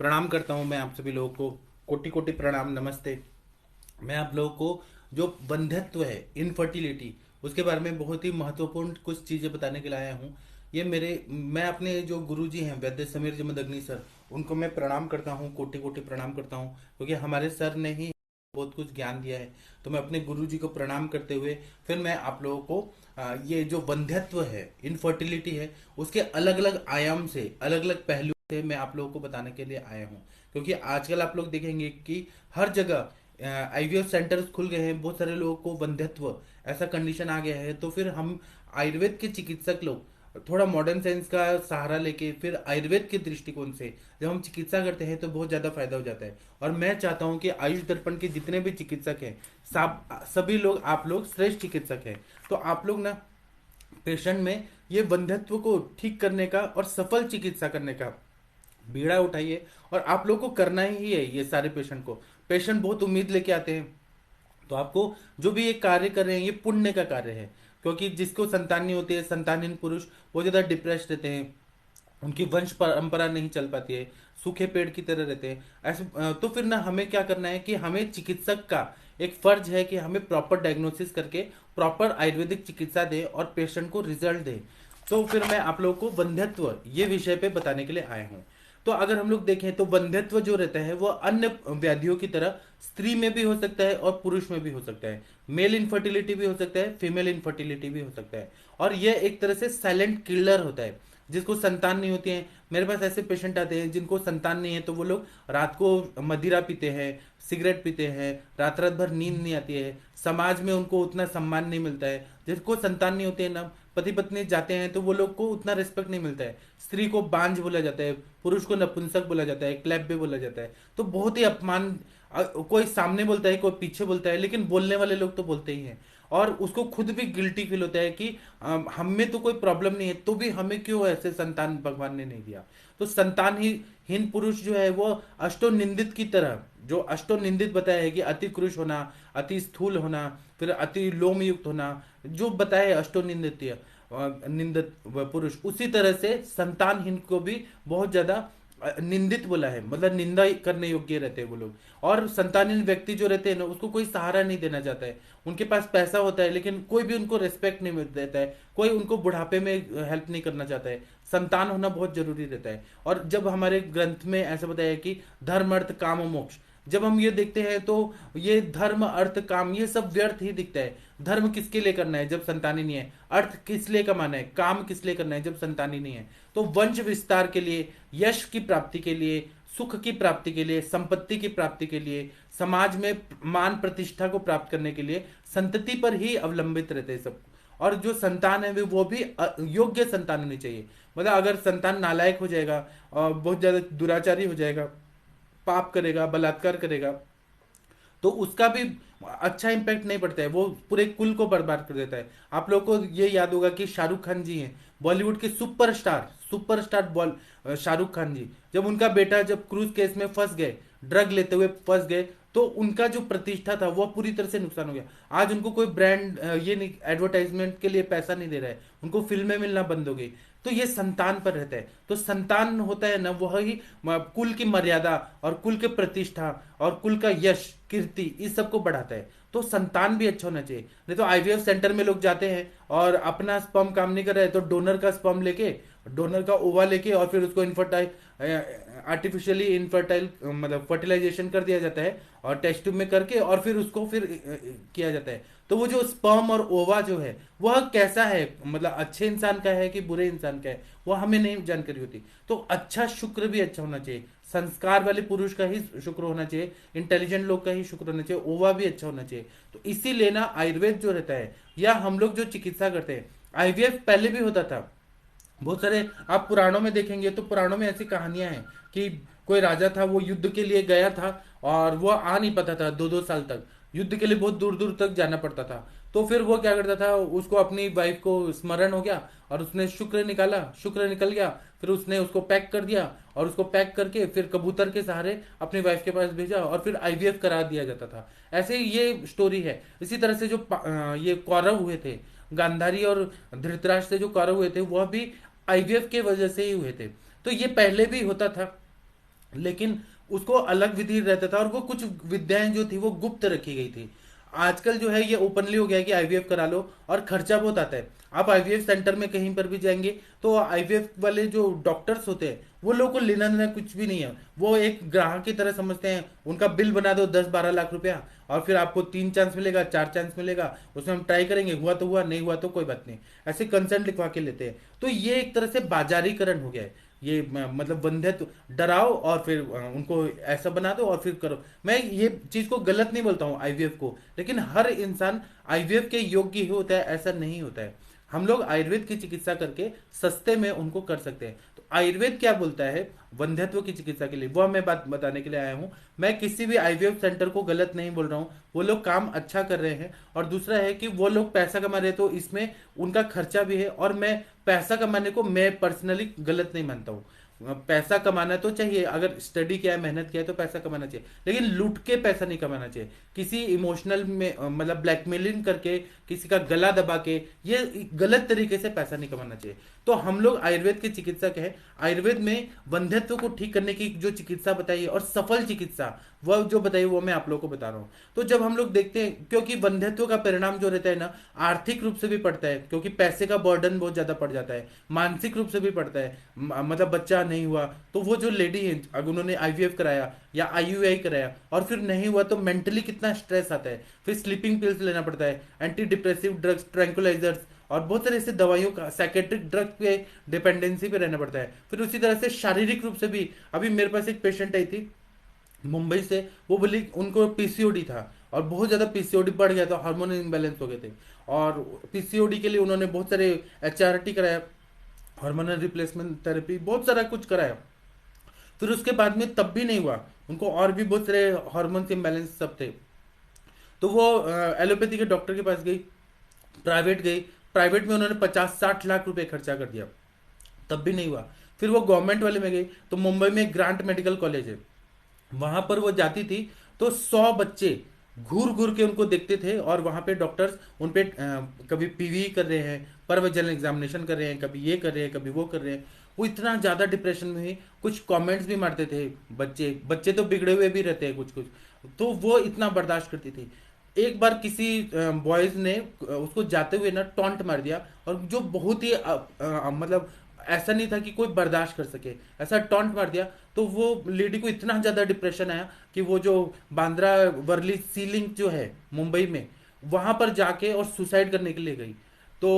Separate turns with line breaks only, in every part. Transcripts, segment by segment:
प्रणाम करता हूँ मैं आप सभी लोगों को। कोटि कोटि प्रणाम, नमस्ते। मैं आप लोगों को जो बंध्यत्व है, इनफर्टिलिटी, उसके बारे में बहुत ही महत्वपूर्ण कुछ चीज़ें बताने के लिए आया हूँ। ये मैं अपने जो गुरुजी हैं वैद्य समीर जमदग्नि सर, उनको मैं प्रणाम करता हूँ, कोटि कोटि प्रणाम करता हूँ, क्योंकि हमारे सर ने ही बहुत कुछ ज्ञान दिया है। तो मैं अपने गुरु जी को प्रणाम करते हुए फिर मैं आप लोगों को ये जो वंध्यत्व है, इनफर्टिलिटी है, उसके अलग अलग आयाम से, अलग अलग पहलू से मैं आप लोगों को बताने के लिए आया हूँ। क्योंकि आजकल आप लोग देखेंगे कि हर जगह आईवीएफ सेंटर्स खुल गए हैं, बहुत सारे लोगों को वंध्यत्व ऐसा कंडीशन आ गया है। तो फिर हम आयुर्वेद के चिकित्सक लोग थोड़ा मॉडर्न साइंस का सहारा लेके फिर आयुर्वेद के दृष्टिकोण से जब हम चिकित्सा करते हैं तो बहुत ज़्यादा फायदा हो जाता है। और मैं चाहता हूं कि आयुष दर्पण के जितने भी चिकित्सक हैं, सभी लोग, आप लोग श्रेष्ठ चिकित्सक हैं। तो आप लोग ना पेशेंट में ये वंध्यत्व को ठीक करने का और सफल चिकित्सा करने का बीड़ा उठाइए। और आप लोग को करना ही है। ये सारे पेशेंट बहुत उम्मीद लेके आते हैं। तो आपको जो भी ये कार्य कर रहे हैं, ये पुण्य का कार्य है। क्योंकि जिसको संतान नहीं होती है, संतानहीन पुरुष वो ज्यादा डिप्रेस रहते हैं, उनकी वंश परंपरा नहीं चल पाती है, सूखे पेड़ की तरह रहते हैं ऐसे। तो फिर ना हमें क्या करना है कि हमें चिकित्सक का एक फर्ज है कि हमें प्रॉपर डायग्नोसिस करके प्रॉपर आयुर्वेदिक चिकित्सा दे और पेशेंट को रिजल्ट दे। तो फिर मैं आप लोगों को वंध्यत्व ये विषय पे बताने के लिए आया हूँ। तो अगर हम लोग देखें तो वंध्यत्व जो रहता है वो अन्य व्याधियों की तरह स्त्री में भी हो सकता है और पुरुष में भी हो सकता है। मेल इनफर्टिलिटी भी हो सकता है, फीमेल इनफर्टिलिटी भी हो सकता है। और यह एक तरह से साइलेंट किलर होता है। जिसको संतान नहीं होती है, मेरे पास ऐसे पेशेंट आते हैं जिनको संतान नहीं है, तो वो लोग रात को मदिरा पीते हैं, सिगरेट पीते हैं, रात रात भर नींद नहीं आती है, समाज में उनको उतना सम्मान नहीं मिलता है। जिसको संतान नहीं होती है ना, पति पत्नी जाते हैं तो वो लोग को उतना रिस्पेक्ट नहीं मिलता है। स्त्री को बांझ बोला जाता है, पुरुष को नपुंसक बोला जाता है, क्लैप भी बोला जाता है। तो बहुत ही अपमान, कोई सामने बोलता है, कोई पीछे बोलता है, लेकिन बोलने वाले लोग तो बोलते ही हैं। और उसको खुद भी गिल्टी फील होता है कि हम में तो कोई प्रॉब्लम नहीं है, तो भी हमें क्यों ऐसे संतान भगवान ने नहीं दिया। तो संतान ही हीन पुरुष जो है वो अष्टो निंदित की तरह, जो अष्टो निंदित बताया है कि अति क्रुश होना, अति स्थूल होना, फिर अति लोम युक्त होना, जो बताया है अष्टो निंदित पुरुष, उसी तरह से संतानहीन को भी बहुत ज्यादा निंदित बोला है, मतलब निंदा करने योग्य रहते हैं वो लोग। और संतानहीन व्यक्ति जो रहते हैं ना, उसको कोई सहारा नहीं देना चाहता है। उनके पास पैसा होता है लेकिन कोई भी उनको रेस्पेक्ट नहीं देता है, कोई उनको बुढ़ापे में हेल्प नहीं करना चाहता है। संतान होना बहुत जरूरी रहता है। और जब हमारे ग्रंथ में ऐसा बताया है कि धर्म अर्थ काम और मोक्ष, जब हम ये देखते हैं तो ये धर्म अर्थ काम ये सब व्यर्थ ही दिखता है। धर्म किसके लिए करना है जब संतानी नहीं है, अर्थ किस लिए कमाना है, काम किस लिए करना है जब संतानी नहीं है। तो वंश विस्तार के लिए, यश की प्राप्ति के लिए, सुख की प्राप्ति के लिए, संपत्ति की प्राप्ति के लिए, समाज में मान प्रतिष्ठा को प्राप्त करने के लिए संतति पर ही अवलंबित रहते हैं सब। और जो संतान है वो भी योग्य संतान होनी चाहिए। मतलब अगर संतान नालायक हो जाएगा और बहुत ज्यादा दुराचारी हो जाएगा, पाप करेगा, बलात्कार करेगा, तो उसका भी अच्छा इम्पैक्ट नहीं पड़ता है, वो पूरे कुल को बर्बाद कर देता है। आप लोग को ये याद होगा कि शाहरुख खान जी हैं, बॉलीवुड के सुपरस्टार, सुपरस्टार बॉल शाहरुख खान जी, जब उनका बेटा जब क्रूज केस में फंस गए, ड्रग लेते हुए फंस गए, तो उनका जो प्रतिष्ठा था वो पूरी तरह से नुकसान हो गया। आज उनको कोई ब्रांड ये नहीं, एडवर्टाइजमेंट के लिए पैसा नहीं दे रहा है, उनको फिल्में मिलना बंद हो गई। तो ये संतान पर रहता है। तो संतान होता है ना, वह ही कुल की मर्यादा और कुल के प्रतिष्ठा और कुल का यश कीर्ति इस सब को बढ़ाता है। तो संतान भी अच्छा होना चाहिए। नहीं तो आईवीएफ सेंटर में लोग जाते हैं और अपना स्पर्म काम नहीं कर रहा है तो डोनर का स्पर्म लेके, डोनर का ओवा लेके, और फिर उसको इनफर्टाइल, आर्टिफिशियली इनफर्टाइल, मतलब फर्टिलाइजेशन कर दिया जाता है और टेस्ट ट्यूब में करके, और फिर उसको फिर किया जाता है। तो वो जो स्पर्म और ओवा जो है वह कैसा है, मतलब अच्छे इंसान का है कि बुरे इंसान का है, वो हमें नहीं जानकारी होती। तो अच्छा शुक्र भी अच्छा होना चाहिए, संस्कार वाले पुरुष का ही शुक्र होना चाहिए, इंटेलिजेंट लोग का ही शुक्र होना चाहिए, ओवा भी अच्छा होना चाहिए। तो इसीलिए ना आयुर्वेद जो रहता है, या हम लोग जो चिकित्सा करते हैं, आईवीएफ पहले भी होता था। बहुत सारे आप पुराणों में देखेंगे तो पुराणों में ऐसी कहानियां हैं कि कोई राजा था, वो युद्ध के लिए गया था और वो आ नहीं पाता था, 2-2 साल तक युद्ध के लिए बहुत दूर दूर तक जाना पड़ता था। तो फिर वो क्या करता था, उसको अपनी वाइफ को स्मरण हो गया और उसने शुक्र निकाला, शुक्र निकल गया, फिर उसने उसको पैक कर दिया और उसको पैक करके फिर कबूतर के सहारे अपनी वाइफ के पास भेजा और फिर आईवीएफ करा दिया जाता था। ऐसे ही ये स्टोरी है। इसी तरह से जो ये कौरव हुए थे, गांधारी और धृतराष्ट्र से जो कौरव हुए थे, वह भी आईवीएफ के वजह से ही हुए थे। तो ये पहले भी होता था। लेकिन उसको अलग विधि रहता था और वो कुछ विद्याएं जो थी वो गुप्त रखी गई थी। आजकल जो है ये ओपनली हो गया है कि आईवीएफ करा लो और खर्चा बहुत आता है। आप आईवीएफ सेंटर में कहीं पर भी जाएंगे तो आईवीएफ वाले जो डॉक्टर्स होते हैं वो लोगों को लेना देना कुछ भी नहीं है। वो एक ग्राहक की तरह समझते हैं, उनका बिल बना दो 10-12 लाख रुपया और फिर आपको 3 चांस मिलेगा, 4 चांस मिलेगा, उसमें हम ट्राई करेंगे, हुआ तो हुआ, नहीं हुआ तो कोई बात नहीं, ऐसे कंसर्न लिखवा के लेते हैं। तो ये एक तरह से बाजारीकरण हो गया है। ये मतलब वंध्यत्व डराओ और फिर उनको ऐसा बना दो और फिर करो। मैं ये चीज को गलत नहीं बोलता हूँ आईवीएफ को, लेकिन हर इंसान आईवीएफ के योग्य ही होता है ऐसा नहीं होता है। हम लोग आयुर्वेद की चिकित्सा करके सस्ते में उनको कर सकते हैं। तो आयुर्वेद क्या बोलता है वंध्यत्व की चिकित्सा के लिए, वो मैं बात बताने के लिए आया हूँ। मैं किसी भी आईवीएफ सेंटर को गलत नहीं बोल रहा हूँ, वो लोग काम अच्छा कर रहे हैं। और दूसरा है कि वो लोग पैसा कमा रहे हैं तो इसमें उनका खर्चा भी है। और मैं पैसा कमाने को मैं पर्सनली गलत नहीं मानता हूँ। पैसा कमाना तो चाहिए, अगर स्टडी किया है, मेहनत किया है तो पैसा कमाना चाहिए, लेकिन लूट के पैसा नहीं कमाना चाहिए। किसी इमोशनल में मतलब ब्लैकमेलिंग करके, किसी का गला दबा के, ये गलत तरीके से पैसा नहीं कमाना चाहिए। तो हम लोग आयुर्वेद के चिकित्सक हैं। आयुर्वेद में वंध्यत्व को ठीक करने की जो चिकित्सा बताई है और सफल चिकित्सा वह जो बताई वो मैं आप लोगों को बता रहा हूँ। तो जब हम लोग देखते हैं, क्योंकि वंध्यत्व का परिणाम जो रहता है ना, आर्थिक रूप से भी पड़ता है, क्योंकि पैसे का बर्डन बहुत ज्यादा पड़ जाता है, मानसिक रूप से भी पड़ता है। मतलब बच्चा नहीं हुआ तो वो जो लेडी है, अगर उन्होंने आईवीएफ कराया या आईयूआई कराया और फिर नहीं हुआ तो मेंटली कितना स्ट्रेस आता है। फिर स्लीपिंग पिल्स लेना पड़ता है, एंटी डिप्रेसिव ड्रग्स, ट्रैंकुलाइजर्स और बहुत सारे ऐसे दवाइयों का, साइकेट्रिक ड्रग पे डिपेंडेंसी पे रहना पड़ता है। फिर उसी तरह से शारीरिक रूप से भी। अभी मेरे पास एक पेशेंट आई थी मुंबई से, वो बोली उनको पीसीओडी था और बहुत ज्यादा पीसीओडी बढ़ गया था, हार्मोन इम्बैलेंस हो गए थे। और पीसीओडी के लिए उन्होंने बहुत सारे एचआरटी कराया, हार्मोनल रिप्लेसमेंट थेरेपी, बहुत सारा कुछ कराया। फिर उसके बाद में तब भी नहीं हुआ, उनको और भी बहुत सारे हार्मोन इम्बैलेंस सब थे। तो वो एलोपैथी के डॉक्टर के पास गई, प्राइवेट गई। प्राइवेट में उन्होंने 50-60 लाख रुपए खर्चा कर दिया, तब भी नहीं हुआ। फिर वो गवर्नमेंट वाले में गई, तो मुंबई में ग्रांट मेडिकल कॉलेज है, वहां पर वो जाती थी तो 100 बच्चे घूर घूर के उनको देखते थे। और वहां पे डॉक्टर्स उन पे कभी पीवी कर रहे हैं, परवजन एग्जामिनेशन कर रहे हैं, कभी ये कर रहे हैं, कभी वो कर रहे हैं। वो इतना ज्यादा डिप्रेशन में हुई, कुछ कमेंट्स भी मारते थे बच्चे। बच्चे तो बिगड़े हुए भी रहते हैं कुछ कुछ, तो वो इतना बर्दाश्त करती थी। एक बार किसी बॉयज ने उसको जाते हुए ना टॉन्ट मार दिया, और जो बहुत ही मतलब ऐसा नहीं था कि कोई बर्दाश्त कर सके, ऐसा टॉन्ट मार दिया। तो वो लेडी को इतना ज्यादा डिप्रेशन आया कि वो जो बांद्रा वर्ली सी लिंक जो है मुंबई में, वहां पर जाके और सुसाइड करने के लिए गई। तो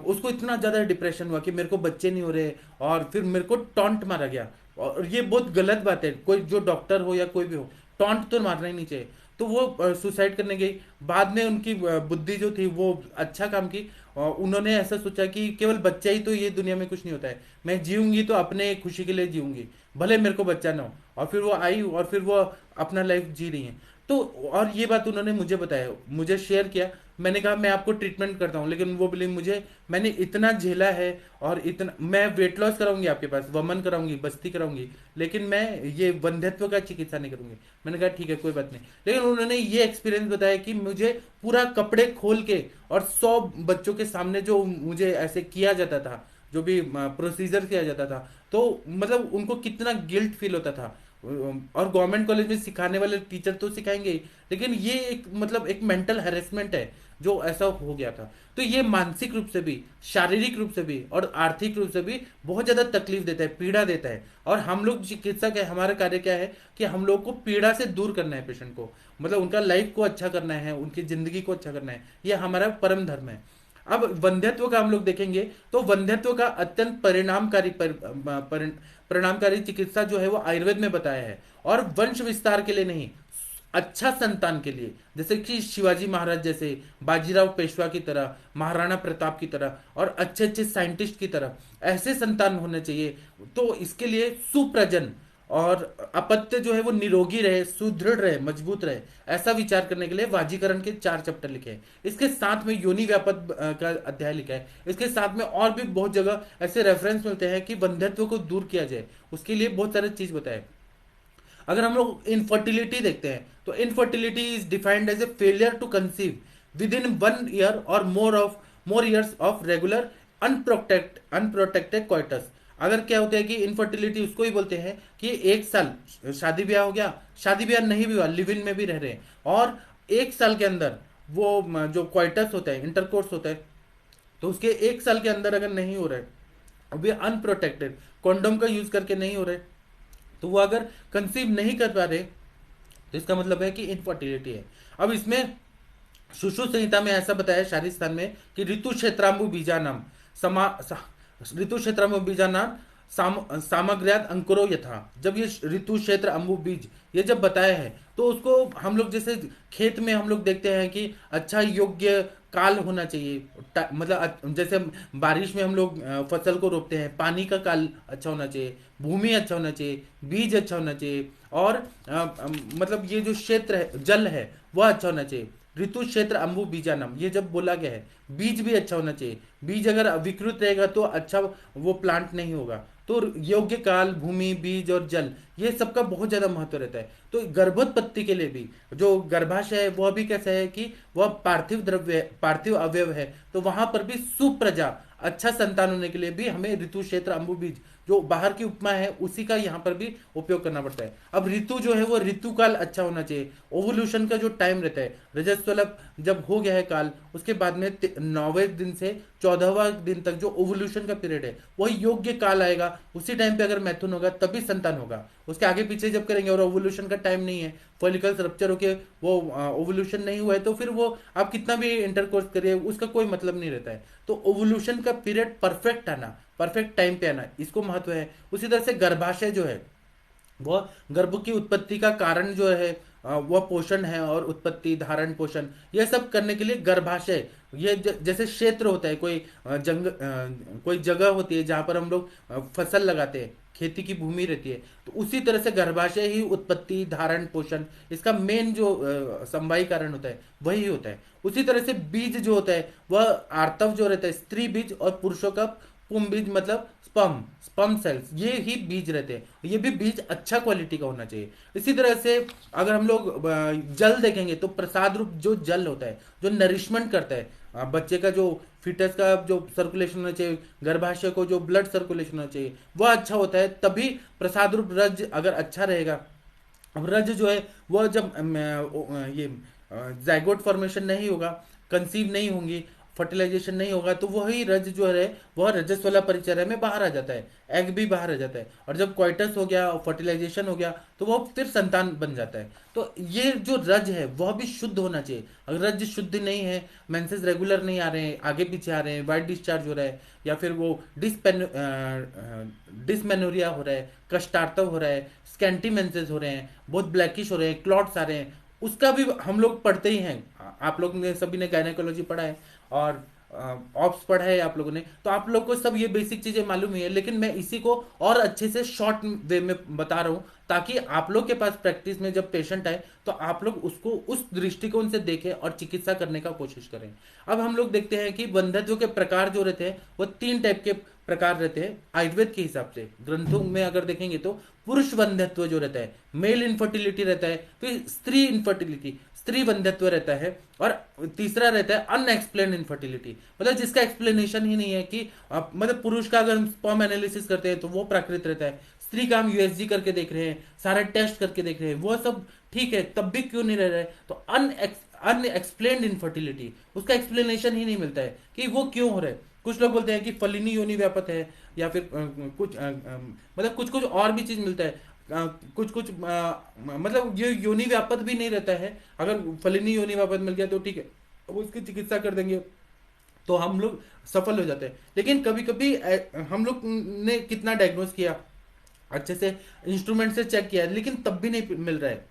उसको इतना ज्यादा डिप्रेशन हुआ कि मेरे को बच्चे नहीं हो रहे, और फिर मेरे को टॉन्ट मारा गया। और ये बहुत गलत बात है, कोई जो डॉक्टर हो या कोई भी हो, टॉन्ट तो मारना ही नहीं चाहिए। तो वो सुसाइड करने गई। बाद में उनकी बुद्धि जो थी वो अच्छा काम की, और उन्होंने ऐसा सोचा कि केवल बच्चा ही तो ये दुनिया में कुछ नहीं होता है, मैं जीऊंगी तो अपने खुशी के लिए जीऊंगी, भले मेरे को बच्चा ना हो। और फिर वो आई और फिर वो अपना लाइफ जी रही है। तो और ये बात उन्होंने मुझे बताया, मुझे शेयर किया। मैंने कहा मैं आपको ट्रीटमेंट करता हूँ, लेकिन वो बोली मुझे, मैंने इतना झेला है और इतना, मैं वेट लॉस कराऊंगी आपके पास, वमन कराऊंगी, बस्ती कराऊंगी, लेकिन मैं ये वंध्यत्व का चिकित्सा नहीं करूंगी। मैंने कहा ठीक है कोई बात नहीं। लेकिन उन्होंने ये एक्सपीरियंस बताया कि मुझे पूरा कपड़े खोल के और 100 बच्चों के सामने जो मुझे ऐसे किया जाता था, जो भी प्रोसीजर किया जाता था, तो मतलब उनको कितना गिल्ट फील होता था। और गवर्नमेंट कॉलेज में सिखाने वाले टीचर तो सिखाएंगे ही, लेकिन ये एक मतलब एक मेंटल हैरेसमेंट है जो ऐसा हो गया था। तो ये मानसिक रूप से भी, शारीरिक रूप से भी और आर्थिक रूप से भी बहुत ज्यादा तकलीफ देता है, पीड़ा देता है। और हम लोग चिकित्सक है, हमारा कार्य क्या है कि हम लोग को पीड़ा से दूर करना है पेशेंट को, मतलब उनका लाइफ को अच्छा करना है, उनकी जिंदगी को अच्छा करना है, ये हमारा परम धर्म है। अब वंध्यत्व का हम लोग देखेंगे तो वंध्यत्व का अत्यंत परिणामकारी चिकित्सा जो है वो आयुर्वेद में बताया है। और वंश विस्तार के लिए नहीं, अच्छा संतान के लिए, जैसे कि शिवाजी महाराज जैसे, बाजीराव पेशवा की तरह, महाराणा प्रताप की तरह, और अच्छे अच्छे साइंटिस्ट की तरह ऐसे संतान होने चाहिए। तो इसके लिए सुप्रजन और अपत्य जो है वो निरोगी रहे, सुदृढ़ रहे, मजबूत रहे, ऐसा विचार करने के लिए वाजीकरण के 4 चैप्टर लिखे हैं। इसके साथ में योनि व्यापक का अध्याय लिखा है। इसके साथ में और भी बहुत जगह ऐसे रेफरेंस मिलते हैं कि वंध्यत्व को दूर किया जाए, उसके लिए बहुत सारे चीज बताए। अगर हम लोग इनफर्टिलिटी देखते हैं तो infertility is defined as a failure to conceive within 1 year और more years of regular unprotected coitus. अगर क्या होता है कि इनफर्टिलिटी उसको ही बोलते हैं कि 1 साल शादी ब्याह हो गया, शादी ब्याह नहीं भी हुआ, लिव इन में भी रह रहे हैं, और 1 साल के अंदर वो जो क्वाइटस होता है, इंटरकोर्स होता है, तो उसके 1 साल के अंदर अगर नहीं हो रहा है, अभी अनप्रोटेक्टेड, कॉन्डोम का यूज करके नहीं हो रहे, तो वो अगर कंसीव नहीं कर पा रहे, तो इसका मतलब है कि इनफर्टिलिटी है। अब इसमें सुश्रुत संहिता में ऐसा बताया शारीर स्थान में कि ऋतु क्षेत्राम्बु बीजानाम ऋतु क्षेत्राम्बु बीजानाम सामग्र्यात अंकुरो यथा। जब ये ऋतु क्षेत्र अम्बु बीज ये जब बताया है, तो उसको हम लोग जैसे खेत में हम लोग देखते हैं कि अच्छा योग्य काल होना चाहिए, मतलब जैसे बारिश में हम लोग फसल को रोपते हैं, पानी का काल अच्छा होना चाहिए, भूमि अच्छा होना चाहिए, बीज अच्छा होना चाहिए, और मतलब ये जो क्षेत्र है, जल है, वह अच्छा होना चाहिए। ऋतु क्षेत्र अम्बु बीजानम, ये जब बोला गया है, बीज भी अच्छा होना चाहिए, बीज अगर विकृत रहेगा तो अच्छा वो प्लांट नहीं होगा। तो योग्य काल, भूमि, बीज और जल, ये सबका बहुत ज्यादा महत्व रहता है। तो गर्भोत्पत्ति के लिए भी जो गर्भाशय है वह भी कैसा है कि वह पार्थिव द्रव्य, पार्थिव अवयव है, तो वहां पर भी सुप्रजा, अच्छा संतान होने के लिए भी हमें ऋतु क्षेत्र अम्बु बीज जो बाहर की उपमा है उसी का यहाँ पर भी उपयोग करना पड़ता है। अब ऋतु जो है वो ऋतु काल अच्छा होना चाहिए, ओवोल्यूशन का जो टाइम रहता है, रजस्वला जब हो गया है काल, उसके बाद में 9वें दिन से 14वां दिन तक जो ओवोल्यूशन का पीरियड है वही योग्य काल आएगा, उसी टाइम पे अगर मैथुन होगा तभी संतान होगा। उसके आगे पीछे जब करेंगे और ओवोल्यूशन का टाइम नहीं है, फॉलिकल्स रप्चर होके वो ओवोल्यूशन नहीं हुआ है, तो फिर वो आप कितना भी इंटरकोर्स करिए उसका कोई मतलब नहीं रहता है। तो ओवोल्यूशन का पीरियड परफेक्ट आना, परफेक्ट टाइम पे आना, इसको महत्व है। उसी तरह से गर्भाशय जो है वह गर्भ की उत्पत्ति का कारण जो है, वह पोषण है, और उत्पत्ति, धारण, पोषण, यह सब करने के लिए गर्भाशय, ये जैसे क्षेत्र होता है, कोई कोई जगह होती है जहां पर हम लोग फसल लगाते हैं, खेती की भूमि रहती है, तो उसी तरह से गर्भाशय ही उत्पत्ति, धारण, पोषण, इसका मेन जो समवायी कारण होता है वही होता है। उसी तरह से बीज जो होता है वह आर्तव जो रहता है, स्त्री बीज, और पुरुषों का पुम बीज, मतलब स्पर्म, स्पर्म सेल्स, ये ही बीज रहते हैं, ये भी बीज अच्छा क्वालिटी का होना चाहिए। इसी तरह से अगर हम लोग जल देखेंगे तो प्रसाद रूप जो जल होता है, जो नरिशमेंट करता है, बच्चे का जो फिटस का जो सर्कुलेशन होना चाहिए, गर्भाशय को जो ब्लड सर्कुलेशन होना चाहिए वह अच्छा होता है, तभी प्रसाद रूप रज अगर अच्छा रहेगा। अब रज जो है वह जब ये जाइगोट फॉर्मेशन नहीं होगा, कंसीव नहीं होंगी, फर्टिलाइजेशन नहीं होगा, तो वही रज जो है वह रजस्वला परिचर्या में बाहर आ जाता है, एग भी बाहर आ जाता है, और जब क्वाइटस हो गया और फर्टिलाइजेशन हो गया तो वह फिर संतान बन जाता है। तो ये जो रज है वह भी शुद्ध होना चाहिए। अगर रज शुद्ध नहीं है, मेंसेस रेगुलर नहीं आ रहे हैं, आगे पीछे आ रहे हैं, वाइट डिस्चार्ज हो रहा है, या फिर वो डिसमेनोरिया हो रहा है, कष्टार्तव हो रहा है, स्कैंटी मेंसेस हो रहे हैं, बहुत ब्लैकिश हो रहे हैं, क्लॉट्स आ रहे हैं, उसका भी हम लोग पढ़ते ही हैं। आप लोग ने सभी ने गायनेकोलॉजी पढ़ा है और ऑप्स पढ़ा है आप लोगों ने, तो आप लोग को सब ये बेसिक चीजें मालूम ही है, लेकिन मैं इसी को और अच्छे से शॉर्ट वे में बता रहा हूं, ताकि आप लोग के पास प्रैक्टिस में जब पेशेंट आए तो आप लोग उसको उस दृष्टिकोण से देखें और चिकित्सा करने का कोशिश करें। अब हम लोग देखते हैं कि बंधत्व के प्रकार जो रहते हैं वो 3 टाइप के प्रकार रहते हैं आयुर्वेद के हिसाब से। ग्रंथों में अगर देखेंगे तो पुरुष बंधत्व जो रहता है, मेल इनफर्टिलिटी रहता है, फिर स्त्री इनफर्टिलिटी, स्त्री बंधत्व रहता है, और तीसरा रहता है अनएक्सप्लेन इनफर्टिलिटी, मतलब जिसका एक्सप्लेनेशन ही नहीं है कि मतलब पुरुष का अगर हम स्पर्म एनालिसिस करते हैं तो वो प्राकृत रहता है, स्त्री का हम यूएसजी करके देख रहे हैं, सारे टेस्ट करके देख रहे हैं, वो सब ठीक है, तब भी क्यों नहीं रह रहा है? तो अनएक्सप्लेन्ड इनफर्टिलिटी, उसका एक्सप्लेनेशन ही नहीं मिलता है कि वो क्यों हो रहा है। कुछ लोग बोलते हैं कि फलिनी योनि व्यापक है, या फिर कुछ मतलब कुछ कुछ और भी चीज मिलता है, कुछ कुछ मतलब ये योनि व्यापक भी नहीं रहता है। अगर फलिनी योनि व्यापक मिल गया तो ठीक है, अब उसकी चिकित्सा कर देंगे तो हम लोग सफल हो जाते हैं। लेकिन कभी कभी हम लोग ने कितना डायग्नोस किया, अच्छे से इंस्ट्रूमेंट से चेक किया, लेकिन तब भी नहीं मिल रहा है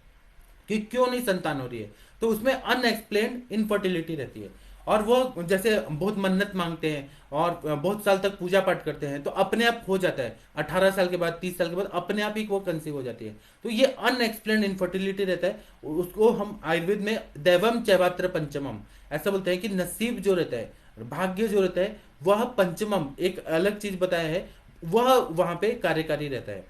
कि क्यों नहीं संतान हो रही है, तो उसमें अनएक्सप्लेन्ड इनफर्टिलिटी रहती है। और वो जैसे बहुत मन्नत मांगते हैं और बहुत साल तक पूजा पाठ करते हैं तो अपने आप हो जाता है, 18 साल के बाद, 30 साल के बाद अपने आप ही वो कंसीव हो जाती है। तो ये अनएक्सप्लेन्ड इनफर्टिलिटी रहता है, उसको हम आयुर्वेद में दैवम चैवात्र पंचमम ऐसा बोलते हैं कि नसीब जो रहता है, भाग्य जो रहता है, वह पंचमम एक अलग चीज बताया है, वह वहां पे कार्यकारी रहता है।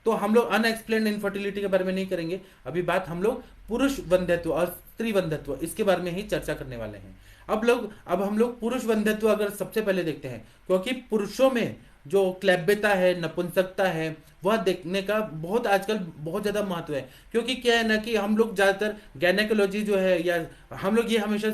तो हम लोग अनएक्सप्लेन्ड इनफर्टिलिटी के बारे में नहीं करेंगे अभी बात, हम लोग पुरुष बंधत्व और स्त्री बंधत्व इसके बारे में ही चर्चा करने वाले हैं। अब हम लोग पुरुष बंधत्व अगर सबसे पहले देखते हैं, क्योंकि पुरुषों में जो क्लैब्यता है, नपुंसकता है, वह देखने का बहुत आजकल बहुत ज्यादा महत्व है। क्योंकि क्या है ना कि हम लोग ज्यादातर गैनेकोलॉजी जो है, या हम लोग ये हमेशा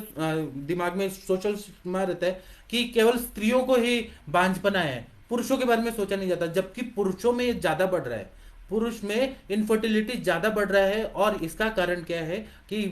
दिमाग में सोशल में रहता है कि केवल स्त्रियों को ही बांझपना है, पुरुषों के बारे में सोचा नहीं जाता, जबकि पुरुषों में ये ज्यादा बढ़ रहा है। पुरुष में इनफर्टिलिटी ज्यादा बढ़ रहा है। और इसका कारण क्या है कि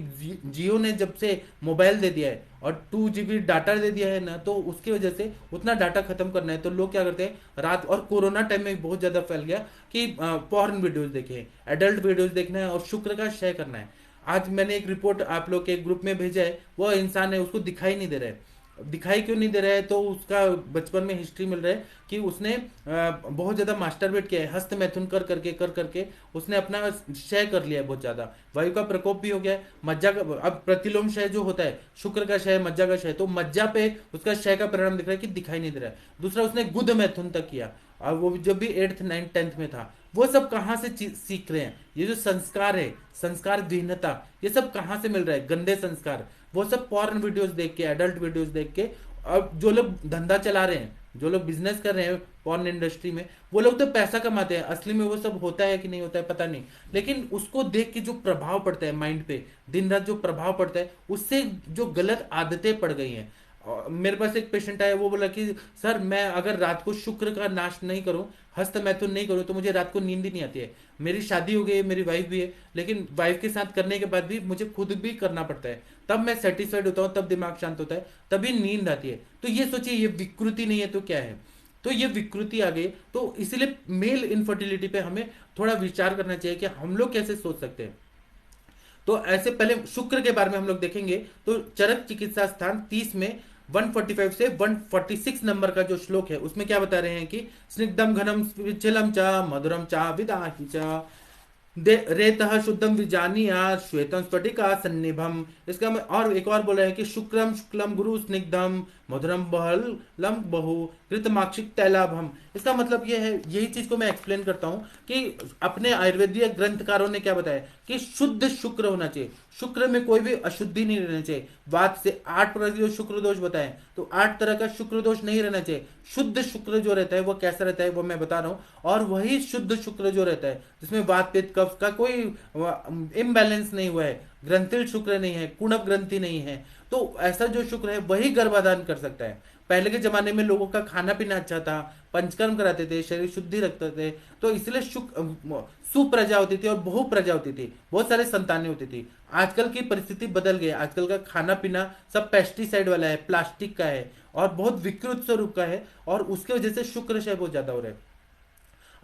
जियो ने जब से मोबाइल दे दिया है और 2 GB डाटा दे दिया है ना, तो उसकी वजह से उतना डाटा खत्म करना है, तो लोग क्या करते हैं रात, और कोरोना टाइम में बहुत ज्यादा फैल गया कि पॉर्न वीडियोस देखे, एडल्ट वीडियोस देखना है और शुक्र का क्षय करना है। आज मैंने एक रिपोर्ट आप लोग के ग्रुप में भेजा है, वो इंसान है, उसको दिखाई नहीं दे रहा है। दिखाई क्यों नहीं दे रहा है? तो उसका बचपन में हिस्ट्री मिल रहा है कि उसने बहुत ज्यादा मास्टरबेट किया है, हस्त मैथुन कर करके उसने अपना क्षय कर लिया है बहुत ज्यादा। वायु का प्रकोप भी हो गया है, मज्जा का, अब प्रतिलोम क्षय जो होता है, शुक्र का क्षय, मज्जा का क्षय, तो मज्जा पे उसका क्षय का परिणाम दिख रहा है कि दिखाई नहीं दे रहा है। दूसरा, उसने गुद मैथुन तक किया, और वो जब भी 8th 9th 10th में था। वो सब कहाँ से सीख रहे हैं? ये जो संस्कार है, संस्कार विहीनता, ये सब कहाँ से मिल रहा है? गंदे संस्कार, वो सब पॉर्न वीडियोस देख के, एडल्ट वीडियोस देख के। अब जो लोग धंधा चला रहे हैं, जो लोग बिजनेस कर रहे हैं पॉर्न इंडस्ट्री में, वो लोग तो पैसा कमाते हैं। असली में वो सब होता है कि नहीं होता है पता नहीं, लेकिन उसको देख के जो प्रभाव पड़ता है माइंड पे, दिन रात जो प्रभाव पड़ता है, उससे जो गलत आदतें पड़ गई हैं। और मेरे पास एक पेशेंट आया, वो बोला कि सर मैं अगर रात को शुक्र का नाश नहीं करूं, हस्त मैथुन नहीं करूं, तो मुझे रात को नींद ही नहीं आती है। मेरी शादी हो गई है, मेरी वाइफ भी है, लेकिन वाइफ के साथ करने के बाद भी मुझे खुद भी करना पड़ता है, तब मैं सेटिस्फाइड होता हूँ, तब दिमाग शांत होता है, तभी नींद आती है। तो ये सोचिए, ये विकृति नहीं है तो क्या है? तो ये विकृति आ गई। तो इसीलिए मेल इनफर्टिलिटी पे हमें थोड़ा विचार करना चाहिए कि हम लोग कैसे सोच सकते हैं। तो ऐसे पहले शुक्र के बारे में हम लोग देखेंगे। तो चरक चिकित्सा स्थान 30 में 145 से 146 नंबर का जो श्लोक है, उसमें क्या बता रहे हैं कि स्निग्धम घनम विचलम चा मधुरम चा विदाहि चा रेतः शुद्धम विजानीया श्वेतम स्फटिका सन्निभम। इसका और एक और बोला है कि शुक्रम शुक्लम गुरु स्निग्धम मधुरम बहलम बहु कृतमाक्षिक तैलाभम। इसका मतलब ये है, यही चीज को मैं एक्सप्लेन करता हूं कि अपने आयुर्वेदीय ग्रंथकारों ने क्या बताया कि शुद्ध शुक्र होना चाहिए, शुक्र में कोई भी अशुद्धि नहीं रहना चाहिए। वात से 8 प्रकार के शुक्र दोष बताए, तो 8 तरह का शुक्र दोष नहीं रहना चाहिए। शुद्ध शुक्र जो रहता है वो कैसा रहता है वो मैं बता रहा हूं। और वही शुद्ध शुक्र जो रहता है जिसमें वात पित्त कफ का कोई इम्बैलेंस नहीं हुआ है, ग्रंथिल शुक्र नहीं है, कुणक ग्रंथि नहीं है, तो ऐसा जो शुक्र है वही गर्भाधान कर सकता है। पहले के जमाने में लोगों का खाना पीना अच्छा था, पंचकर्म कराते थे, शरीर शुद्धि रखते थे, तो इसलिए सुप्रजा होती थी और बहु प्रजा होती थी, बहुत सारे संतानें होती थी। आजकल की परिस्थिति बदल गई, आजकल का खाना पीना सब पेस्टिसाइड वाला है, प्लास्टिक का है और बहुत विकृत स्वरूप का है, और उसकी वजह से शुक्र क्षय बहुत ज्यादा हो रहा है।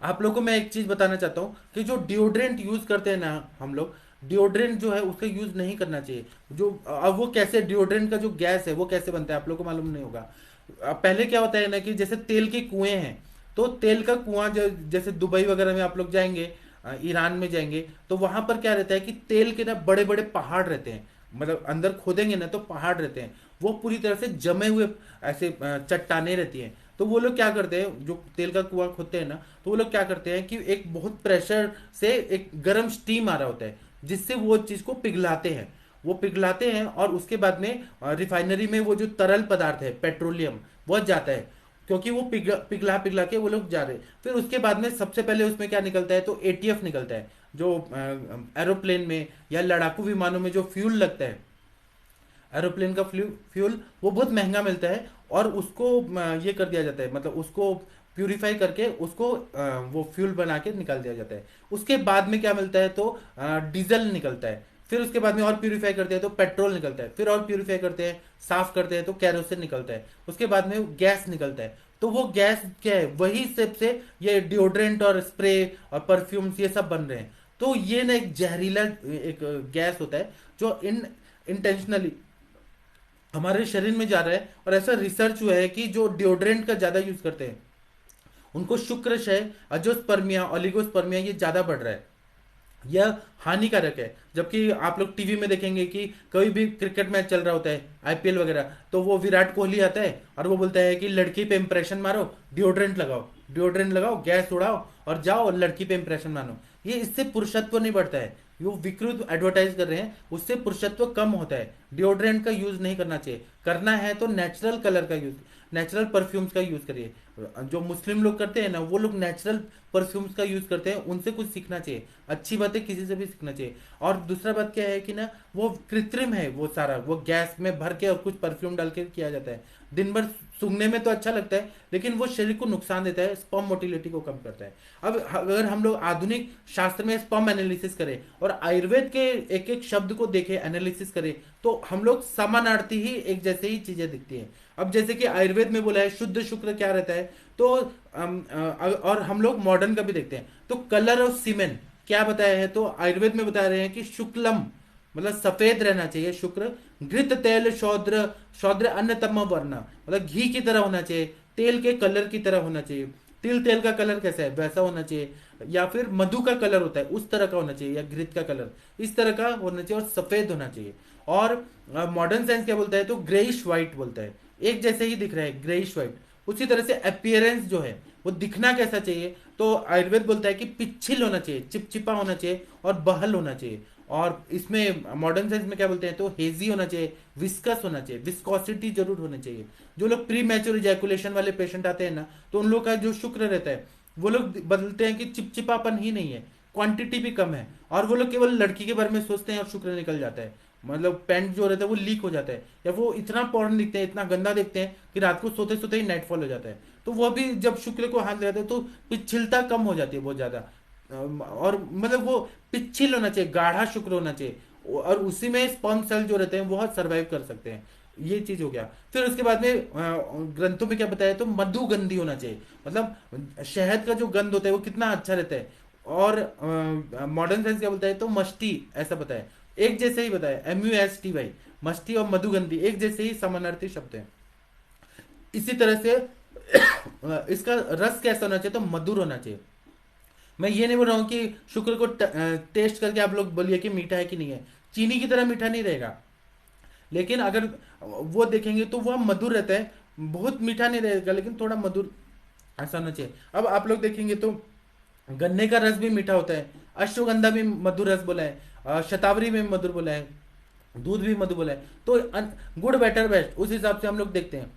आप लोगों को मैं एक चीज बताना चाहता हूँ कि जो डिओड्रेंट यूज करते हैं ना हम लोग, डिओड्रेंट जो है उसका यूज नहीं करना चाहिए। जो अब वो कैसे, डिओड्रेंट का जो गैस है वो कैसे बनता है आप लोग को मालूम नहीं होगा। पहले क्या होता है ना कि जैसे तेल के कुएं हैं, तो तेल का कुआं जो, जैसे दुबई वगैरह में आप लोग जाएंगे, ईरान में जाएंगे, तो वहां पर क्या रहता है कि तेल के ना बड़े बड़े पहाड़ रहते हैं, मतलब अंदर खोदेंगे ना तो पहाड़ रहते हैं, वो पूरी तरह से जमे हुए ऐसे चट्टाने रहती हैं। तो वो लोग क्या करते हैं, जो तेल का कुआं खोदते हैं ना, तो वो लोग क्या करते हैं कि एक बहुत प्रेशर से एक गर्म स्टीम आ रहा होता है, जिससे वो चीज को पिघलाते हैं। वो पिघलाते हैं और उसके बाद में रिफाइनरी में वो जो तरल पदार्थ है पेट्रोलियम, वो जाता है, क्योंकि वो पिघला पिघला के वो लोग जा रहे हैं। फिर उसके बाद में सबसे पहले उसमें क्या निकलता है, तो एटीएफ निकलता है, जो एरोप्लेन में या लड़ाकू विमानों में जो फ्यूल लगता है, एरोप्लेन का फ्यूल वो बहुत महंगा मिलता है, और उसको ये कर दिया जाता है, मतलब उसको प्यूरिफाई करके उसको वो फ्यूल बना के निकाल दिया जाता है। उसके बाद में क्या मिलता है, तो डीजल निकलता है। फिर उसके बाद में और प्यूरिफाई करते हैं तो पेट्रोल निकलता है, फिर और प्यूरिफाई करते हैं, साफ करते हैं तो कैरोसिन निकलता है, उसके बाद में गैस निकलता है। तो वो गैस क्या है, वही से ये डिओड्रेंट और स्प्रे और परफ्यूम्स ये सब बन रहे हैं। तो ये ना एक जहरीला एक गैस होता है जो इंटेंशनली हमारे शरीर में जा रहा है। और ऐसा रिसर्च हुआ है कि जो डिओड्रेंट का ज्यादा यूज करते हैं उनको शुक्र क्षय, अजोस्पर्मिया, ओलिगोस्पर्मिया ये ज्यादा बढ़ रहा है, यह हानिकारक है। जबकि आप लोग टीवी में देखेंगे कि कोई भी क्रिकेट मैच चल रहा होता है, आईपीएल वगैरह, तो वो विराट कोहली आता है और वो बोलता है कि लड़की पे इंप्रेशन मारो, डिओड्रेंट लगाओ, डिओड्रेंट लगाओ, गैस उड़ाओ और जाओ और लड़की पे इंप्रेशन मानो। ये इससे पुरुषत्व नहीं बढ़ता है, वो विकृत एडवर्टाइज कर रहे हैं, उससे पुरुषत्व कम होता है। डिओड्रेंट का यूज नहीं करना चाहिए। करना है तो नेचुरल कलर का यूज, नेचुरल परफ्यूम्स का यूज करिए। जो मुस्लिम लोग करते हैं ना, वो लोग नेचुरल परफ्यूम्स का यूज करते हैं, उनसे कुछ सीखना चाहिए। अच्छी बातें किसी से भी सीखना चाहिए। और दूसरा बात क्या है कि ना, वो कृत्रिम है, वो सारा वो गैस में भर के और कुछ परफ्यूम डाल के किया जाता है। दिन भर सूंघने में तो अच्छा लगता है, लेकिन वो शरीर को नुकसान देता है, स्पर्म मोटिलिटी को कम करता है। अब अगर हम लोग आधुनिक शास्त्र में स्पर्म एनालिसिस करें और आयुर्वेद के एक एक शब्द को देखें, एनालिसिस करें, तो हम लोग समानार्थी ही एक जैसे ही चीजें दिखती हैं। अब जैसे कि आयुर्वेद में बोला है शुद्ध शुक्र क्या रहता है, तो और हम लोग मॉडर्न का भी देखते हैं, तो कलर और सीमेन क्या बताया है, तो आयुर्वेद में बता रहे हैं कि शुक्लम मतलब सफेद रहना चाहिए शुक्र, घृत तेल शौद्र, शौद्र अन्नतम वर्ण मतलब घी की तरह होना चाहिए, तेल के कलर की तरह होना चाहिए। तिल तेल का कलर कैसा है वैसा होना चाहिए, या फिर मधु का कलर होता है उस तरह का होना चाहिए, या घृत का कलर इस तरह का होना चाहिए, और सफेद होना चाहिए। और मॉडर्न साइंस क्या बोलता है, तो ग्रेइश व्हाइट बोलता है, एक जैसे ही दिख रहा है ग्रेइश व्हाइट। उसी तरह से अपियरेंस जो है वो दिखना कैसा चाहिए, तो आयुर्वेद बोलता है कि पिछिल होना चाहिए, चिपचिपा होना चाहिए और बहल होना चाहिए। और इसमें मॉडर्न साइंस में क्या बोलते हैं, तो हेजी होना चाहिए, विस्कस होना चाहिए, विस्कोसिटी जरूर होना चाहिए। जो लोग प्री मैच्योर इजैकुलेशन वाले पेशेंट आते हैं ना, तो उन लोग का जो शुक्र रहता है, वो लोग बदलते हैं कि चिपचिपापन ही नहीं है, क्वांटिटी भी कम है, और वो लोग केवल लड़की के बारे में सोचते हैं और शुक्र निकल जाता है। मतलब पैंट जो रहता है वो लीक हो जाता है, या वो इतना पॉर्न दिखते हैं, इतना गंदा देखते हैं कि रात को सोते सोते ही नाइटफॉल हो जाता है। तो वो भी जब शुक्र को हाथ लगाते हैं तो पिछिलता कम हो जाती है बहुत ज्यादा। और मतलब वो पिछिल होना चाहिए, गाढ़ा शुक्र होना चाहिए, और उसी में स्पर्म सेल जो रहते हैं बहुत सरवाइव कर सकते हैं। ये चीज हो गया। फिर उसके बाद में ग्रंथों में क्या बताया, तो मधुगंधी होना चाहिए, मतलब शहद का जो गंध होता है वो कितना अच्छा रहता है। और मॉडर्न साइंस क्या बोलता है, तो मस्टी ऐसा बताया, एक जैसे ही बताया, MUSTY, मस्टी और मधुगंधी एक जैसे ही समानार्थी शब्द है। इसी तरह से इसका रस कैसा होना चाहिए, तो मधुर होना चाहिए। मैं ये नहीं बोल रहा हूँ कि शुक्र को टेस्ट करके आप लोग बोलिए कि मीठा है कि नहीं है, चीनी की तरह मीठा नहीं रहेगा, लेकिन अगर वो देखेंगे तो वह मधुर रहता है, बहुत मीठा नहीं रहेगा लेकिन थोड़ा मधुर ऐसा होना चाहिए। अब आप लोग देखेंगे तो गन्ने का रस भी मीठा होता है, अश्वगंधा भी मधुर रस बोला है, शतावरी में मधुर बोला है, दूध भी मधुर बोला है। तो गुड बेटर बेस्ट उस हिसाब से हम लोग देखते हैं।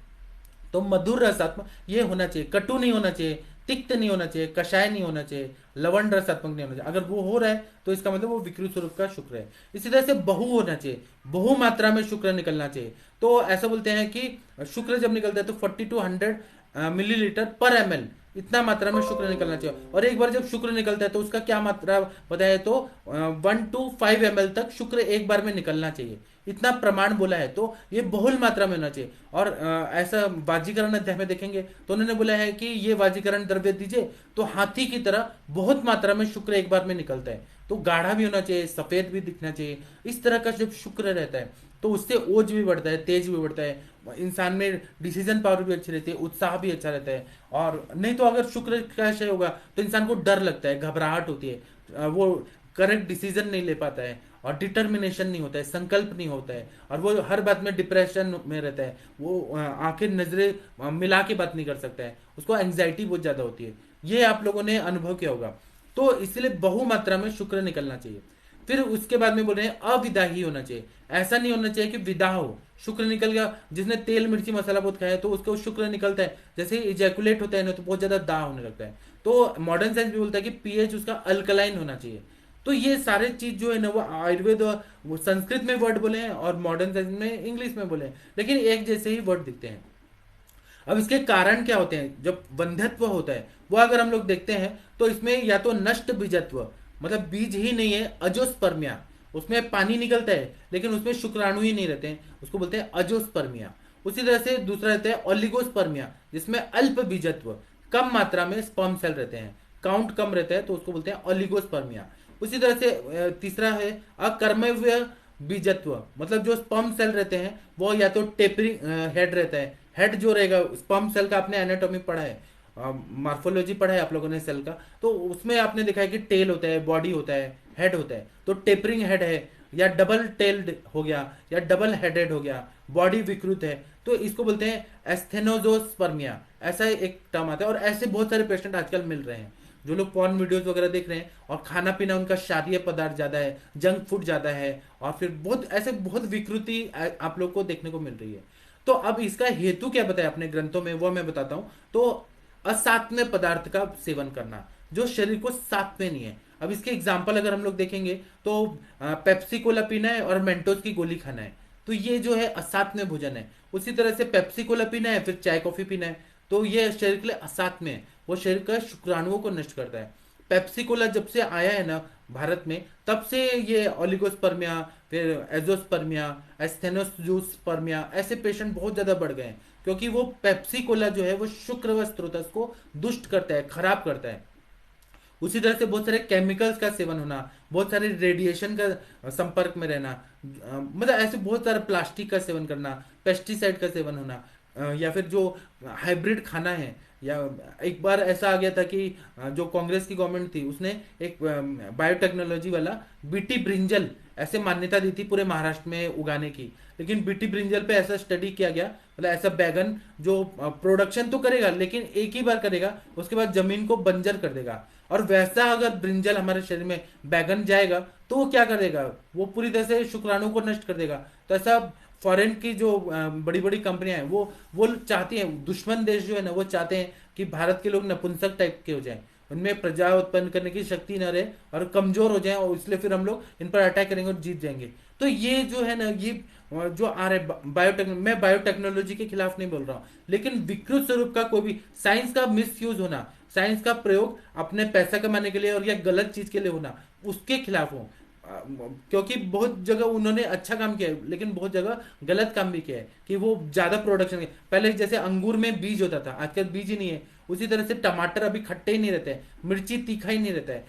तो मधुर रसात्मक ये होना चाहिए, कटु नहीं होना चाहिए, तिक्त नहीं होना चाहिए, कषाय नहीं होना चाहिए, लवण रसात्मक नहीं होना चाहिए। अगर वो हो रहा है तो इसका मतलब वो विकृत स्वरूप का शुक्र है। इसी तरह से बहु होना चाहिए, बहु मात्रा में शुक्र निकलना चाहिए। तो ऐसा बोलते हैं कि शुक्र जब निकलता है तो 40 to 100 मिलीलीटर पर ml, इतना मात्रा में शुक्र निकलना चाहिए। और एक बार जब शुक्र निकलता है तो उसका क्या मात्रा बताया, तो 1 to 5 ml तक शुक्र एक बार में निकलना चाहिए, इतना प्रमाण बोला है। तो ये बहुल मात्रा में होना चाहिए। और ऐसा वाजीकरण अध्याय में देखेंगे तो उन्होंने बोला है कि ये वाजीकरण द्रव्य दीजिए, तो हाथी की तरह बहुत मात्रा में शुक्र एक बार में निकलता है। तो गाढ़ा भी होना चाहिए, सफेद भी दिखना चाहिए। इस तरह का जब शुक्र रहता है तो उससे ओज भी बढ़ता है, तेज भी बढ़ता है, इंसान में डिसीजन पावर भी अच्छी रहती है, उत्साह भी अच्छा रहता है। और नहीं तो अगर शुक्र का क्षय होगा तो इंसान को डर लगता है, घबराहट होती है, वो करेक्ट डिसीजन नहीं ले पाता है, और डिटर्मिनेशन नहीं होता है, संकल्प नहीं होता है, और वो हर बात में डिप्रेशन में रहता है, वो आंखें नजरें मिला के बात नहीं कर सकता है, उसको एंग्जाइटी बहुत ज्यादा होती है। ये आप लोगों ने अनुभव किया होगा। तो इसलिए बहु मात्रा में शुक्र निकलना चाहिए। फिर उसके बाद में बोल रहे हैं अविदा ही होना चाहिए, ऐसा नहीं होना चाहिए कि विदा हो, शुक्र निकल गया, जिसने तेल मिर्ची मसाला बहुत खाया तो उसको शुक्र निकलता है, जैसे इजैकुलेट होता है ना तो बहुत ज्यादा दाह होने लगता है। तो मॉडर्न साइंस भी बोलता है कि पीएच उसका अल्कलाइन होना चाहिए। तो ये सारे चीज जो है ना वो आयुर्वेद और वो संस्कृत में वर्ड बोले हैं और मॉडर्न साइंस में इंग्लिश में बोले हैं, लेकिन एक जैसे ही वर्ड दिखते हैं। अब इसके कारण क्या होते हैं, जब वंध्यत्व होता है वो अगर हम लोग देखते हैं तो इसमें या तो नष्ट बीजत्व, मतलब बीज ही नहीं है, अजोस्पर्मिया, उसमें पानी निकलता है लेकिन उसमें शुक्राणु ही नहीं रहते हैं, उसको बोलते हैं अजोस्पर्मिया। उसी तरह से दूसरा रहता है ओलिगोस्पर्मिया, जिसमें अल्प बीजत्व, कम मात्रा में स्पर्म सेल रहते हैं, काउंट कम रहता है, तो उसको बोलते हैं ओलिगोस्पर्मिया। उसी तरह से तीसरा है अकर्मव्य बीजत्व, मतलब जो स्पर्म सेल रहते हैं वो या तो टेपरिंग हेड रहता है, हेड जो रहेगा स्पर्म सेल का, आपने एनाटॉमी पढ़ा है, मार्फोलॉजी पढ़ा है आप लोगों ने सेल का, तो उसमें आपने देखा है कि टेल होता है, बॉडी होता है, हेड होता है। तो टेपरिंग हेड है, या डबल टेल्ड हो गया, या डबल हेडेड हो गया, बॉडी विकृत है, तो इसको बोलते हैं एस्थेनोजोस्पर्मिया, ऐसा एक टर्म आता है। और ऐसे बहुत सारे पेशेंट आजकल मिल रहे हैं। जो लोग पॉर्न वीडियोस वगैरह देख रहे हैं और खाना पीना उनका क्षारीय पदार्थ ज्यादा है, जंक फूड ज्यादा है, और फिर बहुत ऐसे बहुत विकृति आप लोग को देखने को मिल रही है। तो अब इसका हेतु क्या बताया अपने ग्रंथों में, वो मैं बताता हूं। तो असात्म्य पदार्थ का सेवन करना जो शरीर को सात्म्य नहीं है। अब इसके एग्जाम्पल अगर हम लोग देखेंगे तो पेप्सी कोला पीना है और मेंटोस की गोली खाना है, तो ये जो है असात्म्य भोजन है। उसी तरह से पेप्सी कोला पीना है फिर चाय कॉफी पीना है, तो ये शरीर के लिए असात्म्य है, वो शरीर का शुक्राणुओं को नष्ट करता है। पेप्सी कोला जब से आया है ना भारत में, तब से ये ओलिगोस्पर्मिया, फिर एजोस्पर्मिया, एस्थेनोजूस्पर्मिया ऐसे पेशेंट बहुत ज्यादा बढ़ गए हैं, क्योंकि वो पेप्सी कोला जो है वो शुक्र व स्त्रोतस को दुष्ट करता है, खराब करता है। उसी तरह से बहुत सारे केमिकल्स का सेवन होना, बहुत सारे रेडिएशन का संपर्क में रहना, मतलब ऐसे बहुत सारा प्लास्टिक का सेवन करना, पेस्टिसाइड का सेवन होना, या फिर जो हाइब्रिड खाना है। या एक बार ऐसा आ गया था कि जो कांग्रेस की गवर्नमेंट थी उसने एक बायोटेक्नोलॉजी वाला बीटी ब्रिंजल ऐसे मान्यता दी थी पूरे महाराष्ट्र में उगाने की, लेकिन बीटी ब्रिंजल पे ऐसा स्टडी किया गया, मतलब ऐसा बैगन जो प्रोडक्शन तो करेगा लेकिन एक ही बार करेगा, उसके बाद जमीन को बंजर कर देगा। और वैसा अगर ब्रिंजल हमारे शरीर में बैगन जाएगा तो वो क्या कर देगा, वो पूरी तरह से शुक्राणु को नष्ट कर देगा। तो ऐसा फॉरेन की जो बड़ी बड़ी कंपनियां हैं वो चाहती हैं, दुश्मन देश जो है ना वो चाहते हैं कि भारत के लोग नपुंसक टाइप के हो जाएं, उनमें प्रजा उत्पन्न करने की शक्ति न रहे और कमजोर हो जाएं, और इसलिए फिर हम लोग इन पर अटैक करेंगे और जीत जाएंगे। तो ये जो है ना, ये जो आ रहे मैं बायोटेक्नोलॉजी के खिलाफ नहीं बोल रहा हूँ, लेकिन विकृत स्वरूप का कोई भी साइंस का मिस यूज होना, साइंस का प्रयोग अपने पैसा कमाने के लिए और या गलत चीज के लिए होना, उसके खिलाफ हूँ। क्योंकि बहुत जगह उन्होंने अच्छा काम किया है लेकिन बहुत जगह गलत काम भी किया है कि वो ज्यादा प्रोडक्शन, पहले जैसे अंगूर में बीज होता था आजकल बीज ही नहीं है, उसी तरह से टमाटर अभी खट्टे ही नहीं रहते हैं, मिर्ची तीखा ही नहीं रहता है,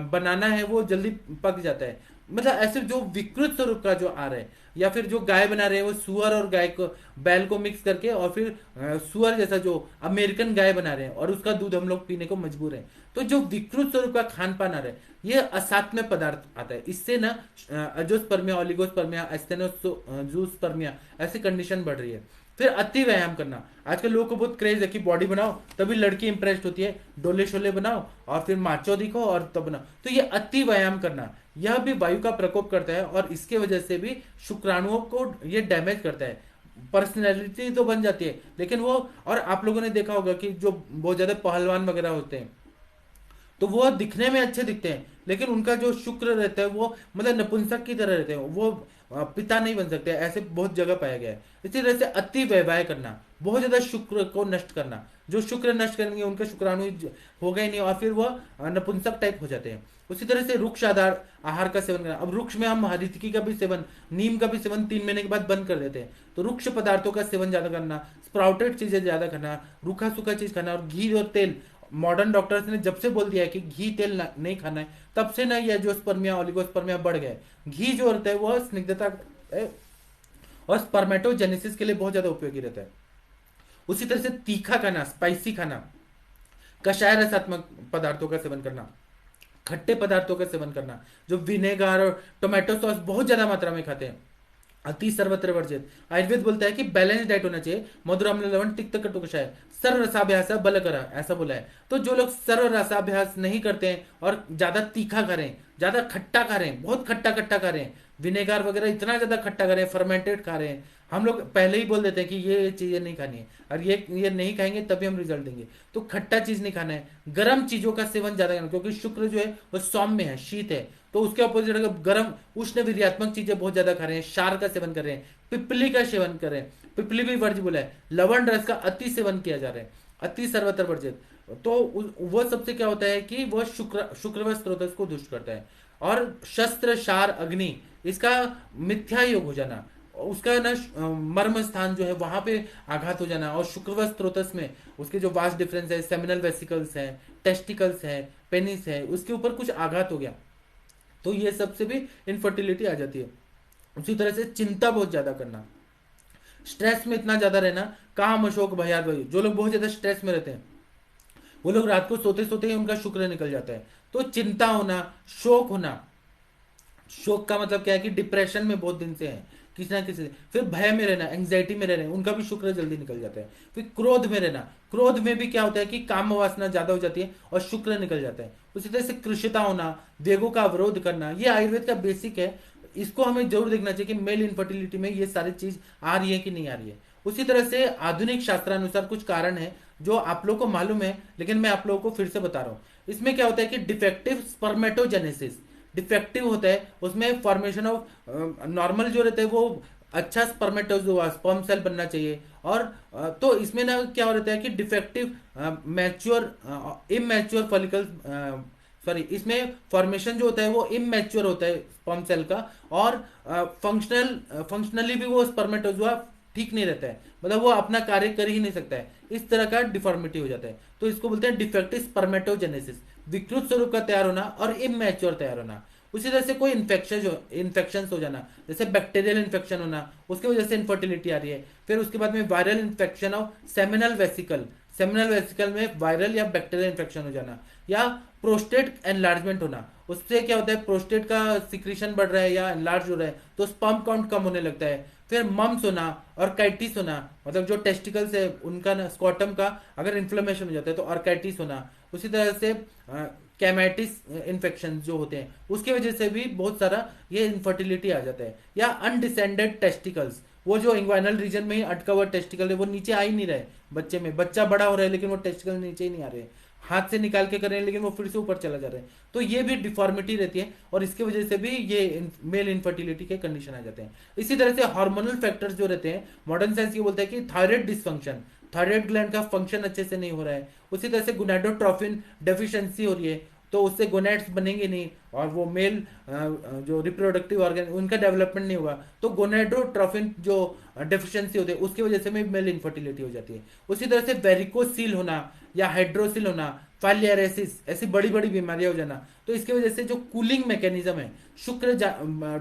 बनाना है वो जल्दी पक जाता है। मतलब ऐसे जो विकृत स्वरूप का जो आ रहा है, या फिर जो गाय बना रहे हैं वो सुअर और गाय को, बैल को मिक्स करके, और फिर सुअर जैसा जो अमेरिकन गाय बना रहे हैं और उसका दूध हम लोग पीने को मजबूर हैं। तो जो विकृत स्वरूप का खान पान आ रहा है ये असात्म्य पदार्थ आता है, इससे ना अजोस्पर्मिया, ओलिगोस्पर्मिया, एस्थेनोजूस्पर्मिया ऐसी कंडीशन बढ़ रही है। फिर अति व्यायाम करना, आजकल लोगों को बहुत क्रेज है कि बॉडी बनाओ तभी लड़की इंप्रेस्ड होती है, डोले शोले बनाओ और फिर माचो दिखो और तब बनाओ। तो ये अति व्यायाम करना यह भी वायु का प्रकोप करता है और इसके वजह से भी शुक्राणुओं को ये डैमेज करता है। पर्सनैलिटी तो बन जाती है लेकिन वो, और आप लोगों ने देखा होगा कि जो बहुत ज्यादा पहलवान वगैरह होते हैं तो वो दिखने में अच्छे दिखते हैं लेकिन उनका जो शुक्र रहता है वो मतलब नपुंसक की तरह रहते हैं, वो पिता नहीं बन सकते, ऐसे बहुत जगह पाया गया है। इसी तरह से अति व्यवहार करना, बहुत ज्यादा शुक्र को नष्ट करना, जो शुक्र नष्ट करेंगे उनका शुक्राणु होगा ही नहीं और फिर वह नपुंसक टाइप हो जाते हैं। उसी तरह से वृक्ष आधार आहार का सेवन करना, अब वृक्ष में हम हरितकी का भी सेवन, नीम का भी सेवन 3 महीने के बाद बंद कर देते हैं, तो वृक्ष पदार्थों का सेवन ज्यादा करना, स्प्राउटेड चीजें ज्यादा खाना, रूखा सूखा चीज खाना, और घी और तेल। मॉडर्न डॉक्टर्स ने जब से बोल दिया है कि घी तेल नहीं खाना है, तब से ना ये एंजियोस्पर्मिया ओलिगोस्पर्मिया बढ़ गए। घी जो रहता है वह स्निग्धता और स्पर्मेटोजेनेसिस के लिए बहुत ज्यादा उपयोगी रहता है। उसी तरह से तीखा खाना, स्पाइसी खाना, कषाय रसात्मक पदार्थों का सेवन करना, खट्टे पदार्थों का सेवन करना, जो विनेगर और टोमेटो सॉस बहुत ज्यादा मात्रा में खाते हैं, अति सर्वत्र वर्जित। आयुर्वेद बोलता है कि बैलेंस डाइट होना चाहिए, मधुर अम्ल लवण तिक्त कटु कषाय, सर्व रसाभ्यास बल करा, ऐसा बोला है। तो जो लोग सर्व रसाभ्यास नहीं करते हैं और ज्यादा तीखा खा रहे हैं, ज्यादा खट्टा खा रहे हैं, बहुत खट्टा खट्टा खा रहे हैं, विनेगर वगैरह इतना ज्यादा खट्टा खा रहे हैं, फर्मेंटेड खा रहे हैं, हम लोग पहले ही बोल देते हैं कि ये चीजें नहीं खानी है और ये नहीं खाएंगे तभी हम रिजल्ट देंगे, तो खट्टा चीज नहीं खाना है। गर्म चीजों का सेवन ज्यादा करना, क्योंकि शुक्र जो है वो सौम्य है, शीत है, तो उसके अपोजिट अगर गर्म उष्ण वीर्यात्मक चीजें बहुत ज्यादा खा रहे हैं, क्षार का सेवन कर रहे हैं, पिपली का सेवन कर रहे हैं, पिपली भी वर्ज बोला है, लवण रस का अति सेवन किया जा रहा है, अति सर्वत्र वर्जित। तो वो सबसे क्या होता है कि वह शुक्र व स्त्रोत को दुष्ट करता है। और शस्त्र क्षार अग्नि, इसका मिथ्या योग हो जाना, उसका ना मर्म स्थान जो है वहां पे आघात हो जाना, और शुक्र व स्त्रोतस में उसके जो वास्ट डिफरेंस है, सेमिनल वेसिकल्स है, टेस्टिकल्स है, पेनिस है, उसके ऊपर कुछ आघात हो गया तो ये सबसे भी इनफर्टिलिटी आ जाती है। उसी तरह से चिंता बहुत ज्यादा करना, स्ट्रेस में इतना ज्यादा रहना, काम अशोक भयाद वायु, जो लोग बहुत ज्यादा स्ट्रेस में रहते हैं वो लोग रात को सोते सोते ही उनका शुक्र निकल जाता है। तो चिंता होना, शोक होना, शोक का मतलब क्या है कि डिप्रेशन में बहुत दिन से है, किसी ना किसी से। फिर भय में रहना, एंग्जाइटी में रहना, उनका भी शुक्र जल्दी निकल जाता है। फिर क्रोध में रहना, क्रोध में भी क्या होता है कि काम वासना ज्यादा हो जाती है और शुक्र निकल जाता है। उसी तरह से कृषिता होना, वेगों का अवरोध करना, ये आयुर्वेद का बेसिक है। इसको हमें जरूर देखना चाहिए कि मेल इनफर्टिलिटी में ये सारी चीज आ रही है कि नहीं आ रही है। उसी तरह से आधुनिक शास्त्रानुसार कुछ कारण है जो आप लोगों को मालूम है, लेकिन मैं आप लोगों को फिर से बता रहा हूँ। इसमें क्या होता है कि डिफेक्टिव स्पर्मेटोजेनेसिस, डिफेक्टिव होता है उसमें फॉर्मेशन ऑफ, नॉर्मल जो रहता है वो अच्छा स्पर्मेटोजोआ स्पर्म सेल बनना चाहिए। और तो इसमें ना क्या हो रहता है कि defective mature immature follicle, sorry, इसमें फॉर्मेशन जो होता है वो इमैच्योर होता है स्पर्म सेल का। और फंक्शनली भी वो स्पर्मेटोजोआ ठीक नहीं रहता है, मतलब वो अपना कार्य कर ही नहीं सकता है। इस तरह का डिफॉर्मिटी हो जाता है, तो इसको बोलते हैं डिफेक्टिव स्पर्मेटोजेनेसिस, विकृत स्वरूप का तैयार होना और इमैच्योर तैयार होना। उसी तरह से कोई इन्फेक्शन हो जाना, जैसे बैक्टीरियल इन्फेक्शन होना, उसकी वजह से इनफर्टिलिटी आ रही है। फिर उसके बाद में viral infection of seminal vesicle, seminal vesicle में वायरल या बैक्टीरियल इन्फेक्शन हो जाना, या प्रोस्टेट एनलार्जमेंट होना। उससे क्या होता है, प्रोस्टेट का सिक्रीशन बढ़ रहा है या एनलार्ज हो रहा है तो स्पर्म काउंट कम होने लगता है। फिर मम्स होना और काइटिस होना, मतलब जो टेस्टिकल्स है उनका ना स्कॉटम का अगर इन्फ्लेमेशन हो जाता है तो ऑर्काइटिस होना। उसी तरह से कैमेटिस इन्फेक्शन जो होते हैं उसकी वजह से भी बहुत सारा ये इनफर्टिलिटी आ जाता है। या अनडिसेंडेड टेस्टिकल्स, वो जो इंग्वाइनल रीजन में ही अटका हुआ टेस्टिकल है वो नीचे आ ही नहीं रहा है बच्चे में, बच्चा बड़ा हो रहा है लेकिन वो टेस्टिकल नीचे ही नहीं आ रहे हैं, हाथ से निकाल के कर रहे हैं लेकिन वो फिर से ऊपर चला जा रहा है। तो ये भी डिफॉर्मिटी रहती है और इसकी वजह से भी ये मेल इनफर्टिलिटी के कंडीशन आ जाते हैं। इसी तरह से हार्मोनल फैक्टर्स जो रहते हैं, मॉडर्न साइंस ये बोलता है कि थायराइड डिसफंक्शन, थायराइड ग्लैंड का फंक्शन अच्छे से नहीं हो रहा है। उसी तरह से गोनाडोट्रोफिन डेफिशिएंसी हो रही है तो उससे गोनेड्स बनेंगे नहीं और वो मेल जो रिप्रोडक्टिव ऑर्गन उनका डेवलपमेंट नहीं होगा, तो गोनेडोट्रोफिन जो डेफिशिएंसी होती है उसकी वजह से भी मेल इनफर्टिलिटी हो जाती है। उसी तरह से वेरिकोसील होना या हाइड्रोसिल होना, फाइलियरेसिस, ऐसी बड़ी बड़ी बीमारियां हो जाना, तो इसकी वजह से जो कूलिंग मैकेनिज्म है शुक्र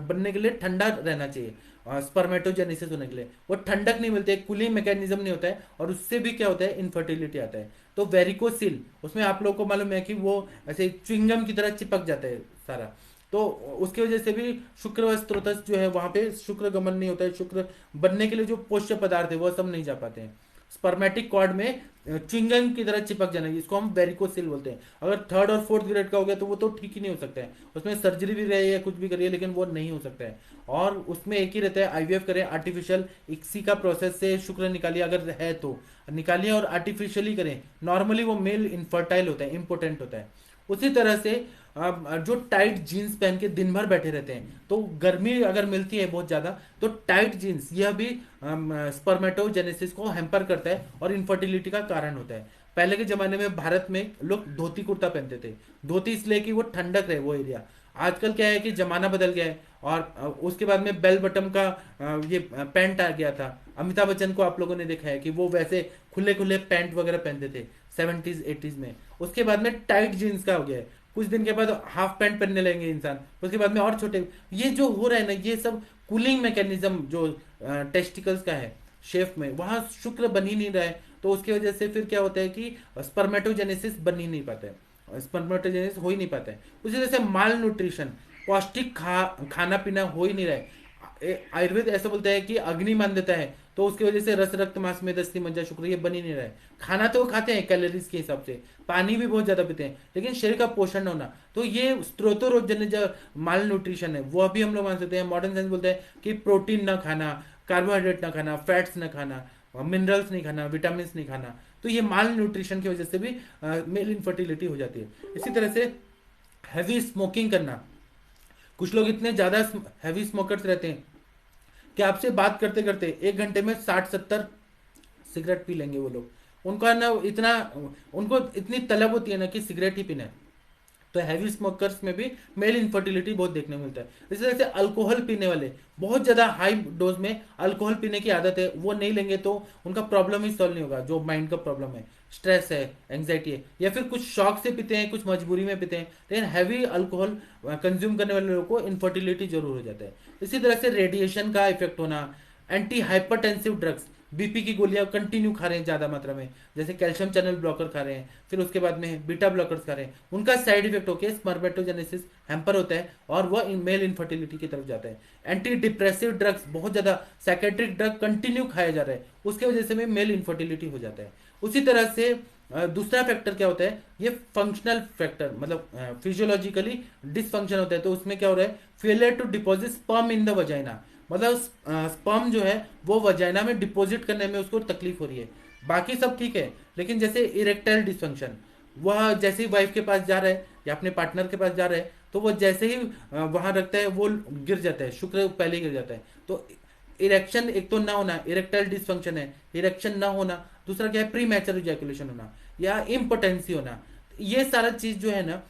बनने के लिए ठंडा रहना चाहिए, स्पर्मेटोजेनेसिस होने के लिए वो ठंडक नहीं मिलती है, कूलिंग मैकेनिज्म नहीं होता है और उससे भी क्या होता है, इनफर्टिलिटी आता है। तो वेरिकोसिल, उसमें आप लोगों को मालूम है कि वो ऐसे च्युइंगम की तरह चिपक जाता है सारा, तो उसकी वजह से भी शुक्र स्त्रोतस जो है वहां पे शुक्र गमन नहीं होता है, शुक्र बनने के लिए जो पोष्य पदार्थ है वो सब नहीं जा पाते हैं। स्पर्मेटिक कॉर्ड में च्युइंगम की तरह चिपक जाना, इसको हम वेरिकोसिल बोलते हैं। अगर थर्ड और फोर्थ ग्रेड का हो गया तो वो तो ठीक ही नहीं हो सकता है, उसमें सर्जरी भी रहे या कुछ भी करिए लेकिन वो नहीं हो सकता है। और उसमें एक ही रहता है, आईवीएफ करें, आर्टिफिशियल इक्सी का प्रोसेस से शुक्र निकालिए अगर है तो निकालिए, और आर्टिफिशियली करें, नॉर्मली वो मेल इनफर्टाइल होता है, इम्पोर्टेंट होता है। उसी तरह से जो टाइट जीन्स पहन के दिन भर बैठे रहते हैं तो गर्मी अगर मिलती है बहुत ज्यादा तो टाइट जीन्स यह भी स्पर्मेटोजेनेसिस को हैम्पर करता है और इनफर्टिलिटी का कारण होता है। पहले के जमाने में भारत में लोग धोती कुर्ता पहनते थे, धोती इसलिए कि वो ठंडक रहे वो एरिया। आजकल क्या है कि जमाना बदल गया है और उसके बाद में बेल बटन का ये पैंट आ गया था। अमिताभ बच्चन को आप लोगों ने देखा है कि वो वैसे खुले खुले पैंट वगैरह पहनते थे 70s 80s में। उसके बाद में टाइट जीन्स का हो गया है, कुछ दिन के बाद हाफ पैंट पहनने लगेंगे इंसान, उसके बाद में और छोटे। ये जो हो रहा है ना ये सब कूलिंग मैकेनिज्म जो टेस्टिकल्स का है शेफ में, वहां शुक्र बन ही नहीं रहा है, तो उसकी वजह से फिर क्या होता है कि स्पर्मेटोजेनेसिस बन ही नहीं पाता है, स्पर्मेटोजेनेसिस हो ही नहीं पाता है। उसी तरह से माल न्यूट्रिशन, पौष्टिक खाना पीना हो ही नहीं रहा है। आयुर्वेद ऐसा बोलता है कि अग्नि मान देता है, तो उसकी वजह से रस रक्त मांस में दस्ती मज्जा शुक्र ये बन ही नहीं रहा है। खाना तो वो खाते हैं कैलोरीज के हिसाब से, पानी भी बहुत ज्यादा पीते हैं, लेकिन शरीर का पोषण होना, तो ये स्त्रोतोरोजन्य जो माल न्यूट्रिशन है वो अभी हम लोग मान सकते हैं। मॉडर्न साइंस बोलता है कि प्रोटीन ना खाना, कार्बोहाइड्रेट ना खाना, फैट्स ना खाना, मिनरल्स नहीं खाना, विटामिन नहीं खाना, तो ये माल न्यूट्रिशन की वजह से भी मेल इनफर्टिलिटी हो जाती है। इसी तरह से हैवी स्मोकिंग करना, कुछ लोग इतने ज्यादा हैवी स्मोकर्स रहते हैं कि आपसे बात करते करते 1 घंटे में 60-70 सिगरेट पी लेंगे वो लोग। उनका ना इतना, उनको इतनी तलब होती है ना कि सिगरेट ही पीना है। तो हैवी स्मोकर्स में भी मेल इनफर्टिलिटी बहुत देखने को मिलता है। इसी तरह से अल्कोहल पीने वाले, बहुत ज्यादा हाई डोज में अल्कोहल पीने की आदत है, वो नहीं लेंगे तो उनका प्रॉब्लम ही सॉल्व नहीं होगा, जो माइंड का प्रॉब्लम है, स्ट्रेस है, एंग्जाइटी है, या फिर कुछ शौक से पीते हैं, कुछ मजबूरी में पीते हैं, लेकिन हैवी अल्कोहल कंज्यूम करने वाले लोगों को इनफर्टिलिटी जरूर हो जाता है। इसी तरह से रेडिएशन का इफेक्ट होना, एंटी हाइपरटेंसिव ड्रग्स, बीपी की गोलियां कंटिन्यू खा रहे हैं ज्यादा मात्रा में, जैसे कैल्शियम चैनल ब्लॉकर खा रहे हैं, फिर उसके बाद में बीटा ब्लॉकर्स खा रहे हैं, उनका साइड इफेक्ट होकर स्पर्मेटोजेनेसिस हैम्पर होता है और वह मेल इनफर्टिलिटी की तरफ जाता है। एंटी डिप्रेसिव ड्रग्स, बहुत ज्यादा साइकेट्रिक ड्रग कंटिन्यू खाया जा रहा है, उसके वजह से में मेल इनफर्टिलिटी हो जाता है। उसी तरह से दूसरा फैक्टर क्या होता है, ये फंक्शनल फैक्टर, मतलब फिजियोलॉजिकली डिसफंक्शन होता है, तो उसमें क्या हो रहा है, failure to deposit sperm in the vagina, मतलब स्पर्म जो है वो वजाइना में डिपॉजिट करने में उसको तकलीफ हो रही है। बाकी सब ठीक है, लेकिन जैसे इरेक्टाइल डिसफंक्शन, वह जैसे ही वाइफ के पास जा रहा है या अपने पार्टनर के पास जा रहा है, तो वो जैसे ही वहां रखता है वो गिर जाता है, शुक्र पहले ही गिर जाता है। तो इरेक्शन एक तो ना होना, इरेक्टाइल डिसफंक्शन है, इरेक्शन ना होना, दूसरा क्या है, प्री मैचर इजैकुलेशन होना या इम्पोटेंसी होना, ये सारा चीज जो है ना,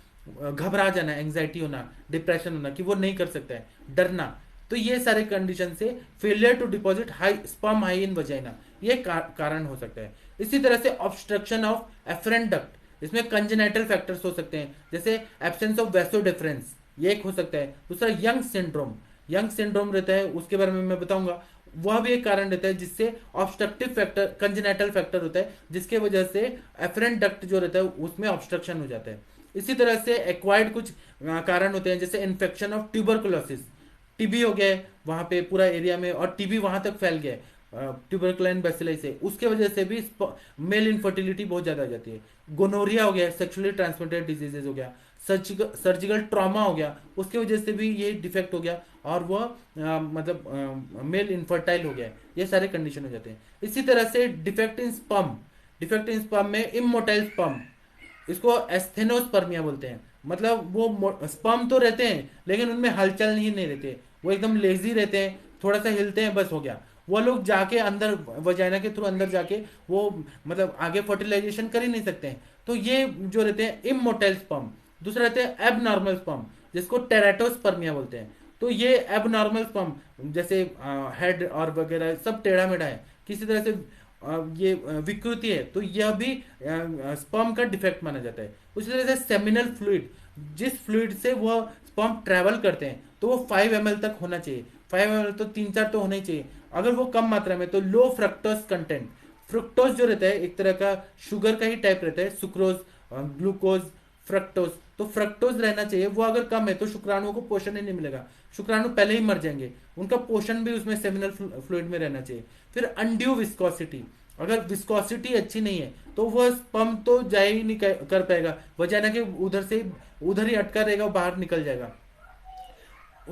घबरा जाना, एंग्जाइटी होना, डिप्रेशन होना कि वो नहीं कर सकता है, डरना, तो ये सारे कंडीशन से failure to deposit high sperm high in vagina, ये कारण हो सकता है। इसी तरह से ऑब्स्ट्रक्शन ऑफ एफरेंट डक्ट, इसमें कंजेनाइटल फैक्टर्स हो सकते हैं, जैसे एब्सेंस ऑफ वेसोडिफरेंस, ये एक हो सकता है। दूसरा यंग सिंड्रोम, यंग सिंड्रोम रहता है, उसके बारे में मैं बताऊंगा, वह भी एक कारण रहता है जिससे ऑब्स्ट्रक्टिव फैक्टर, कंजेनाइटल फैक्टर होता है जिसके वजह से एफरेंट डक्ट जो रहता है उसमें ऑब्स्ट्रक्शन हो जाता है। इसी तरह से एक्वायर्ड कुछ कारण होते हैं, जैसे इन्फेक्शन ऑफ ट्यूबरकुलोसिस, टीबी हो गया है वहां पे पूरा एरिया में और टीबी वहां तक फैल गया है ट्यूबरकुलाइन बैसिलाई से, उसके वजह से भी मेल इनफर्टिलिटी बहुत ज्यादा हो जाती है। गोनोरिया हो गया, सेक्सुअली ट्रांसमिटेड डिजीजेज हो गया, सर्जिकल ट्रॉमा हो गया, उसके वजह से भी ये डिफेक्ट हो गया और वह मतलब मेल इनफर्टाइल हो गया, ये सारे कंडीशन हो जाते हैं। इसी तरह से defect in sperm, defect in sperm में इमोटाइल स्पर्म, इसको एस्थेनोस्पर्मिया बोलते हैं, मतलब वो स्पर्म तो रहते हैं लेकिन उनमें हलचल नहीं रहते, वो एकदम लेजी रहते हैं, थोड़ा सा हिलते हैं बस हो गया, वो लोग जाके अंदर वजाइना के थ्रू अंदर जाके वो मतलब आगे फर्टिलाइजेशन कर ही नहीं सकते हैं, तो ये जो रहते हैं इमोटाइल स्पर्म। दूसरा रहते हैं एबनॉर्मल स्पर्म, जिसको टेराटोस्पर्मिया बोलते हैं, तो ये एबनॉर्मल स्पर्म जैसे हेड और वगैरह सब टेढ़ा मेढ़ा है, किसी तरह से ये विकृति है, तो यह भी स्पर्म का डिफेक्ट माना जाता है। उसी तरह से सेमिनल फ्लूइड, जिस फ्लूइड से वह स्पर्म ट्रेवल करते हैं तो वो 5 ml तक होना चाहिए, 5 ml तो 3-4 तो होना ही चाहिए, अगर वो कम मात्रा में तो लो फ्रक्टोज कंटेंट, फ्रुक्टोज जो रहता है एक तरह का शुगर का ही टाइप रहता है, सुक्रोज, ग्लूकोज, फ्रक्टोज, तो फ्रक्टोज रहना चाहिए, वो अगर कम है तो शुक्राणुओं को पोषण ही नहीं मिलेगा, शुक्राणु पहले ही मर जाएंगे, उनका पोषण भी उसमें सेमिनल फ्लूइड में रहना चाहिए। फिर अनड्यू विस्कोसिटी, अगर विस्कोसिटी अच्छी नहीं है तो वह स्पर्म तो जा ही नहीं कर पाएगा, वजाइना के उधर से उधर ही अटका रहेगा, बाहर निकल जाएगा,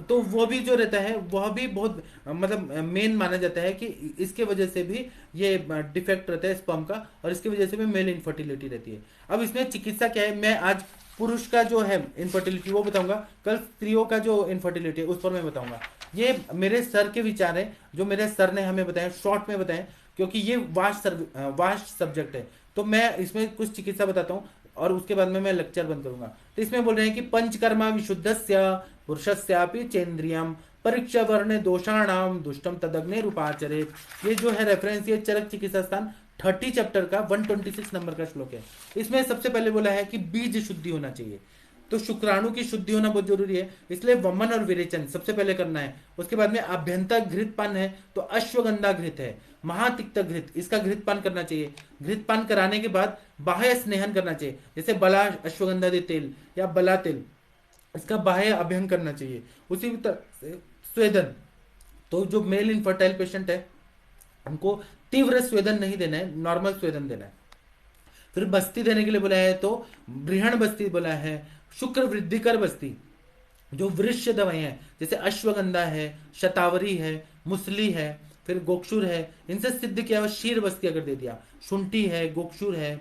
तो वो भी जो रहता है वह भी बहुत मतलब मेन माना जाता है कि इसके वजह से भी ये डिफेक्ट रहता है स्पर्म का और इसकी वजह से भी मेल इनफर्टिलिटी रहती है। अब इसमें चिकित्सा क्या है, मैं आज पुरुष का जो है इनफर्टिलिटी वो बताऊंगा, कल स्त्रियों का जो इनफर्टिलिटी है उस पर मैं बताऊंगा। ये मेरे सर के विचार है जो मेरे सर ने हमें बताया, शॉर्ट में बताएं, क्योंकि ये वास्ट सब्जेक्ट है, तो मैं इसमें कुछ चिकित्सा बताता हूँ और उसके बाद में मैं लेक्चर बंद करूंगा। तो इसमें बोल रहे हैं कि पंचकर्मा विशुद्धस्य पुरुषस्यापि चेन्द्रियम परीक्षा वर्ण दोषाणाम दुष्टम तदग्ने रूपाचरेत, ये जो है रेफरेंस, ये चरक चिकित्सा स्थान 30 चैप्टर का 126 नंबर का श्लोक है। इसमें सबसे पहले बोला है कि बीज शुद्धि होना चाहिए, तो शुक्राणु की शुद्धि होना बहुत जरूरी है, इसलिए वमन और विरेचन सबसे पहले करना है। उसके बाद में अभ्यंतर घृतपान है तो अश्वगंधा घृत है, महातिक्त घृत, इसका घृतपान करना चाहिए। घृतपान कराने के बाद बाह्य स्नेहन करना चाहिए, जैसे बला अश्वगंधा दे तेल या बला तेल, इसका बाह्य अभ्यंग करना चाहिए। उसी तरह से स्वेदन, तो जो मेल इनफर्टाइल पेशेंट है उनको तीव्र स्वेदन नहीं देना है, नॉर्मल स्वेदन देना है। फिर बस्ती देने के लिए बोला है तो बृहण बस्ती बोला है, शुक्र वृद्धिकर बस्ती, जो वृक्ष दवाएं हैं जैसे अश्वगंधा है, शतावरी है, मुसली है, फिर गोक्षुर है, इनसे सिद्ध किया हुआ शीर बस्ती अगर दे दिया, शुंठी है, गोक्षुर है,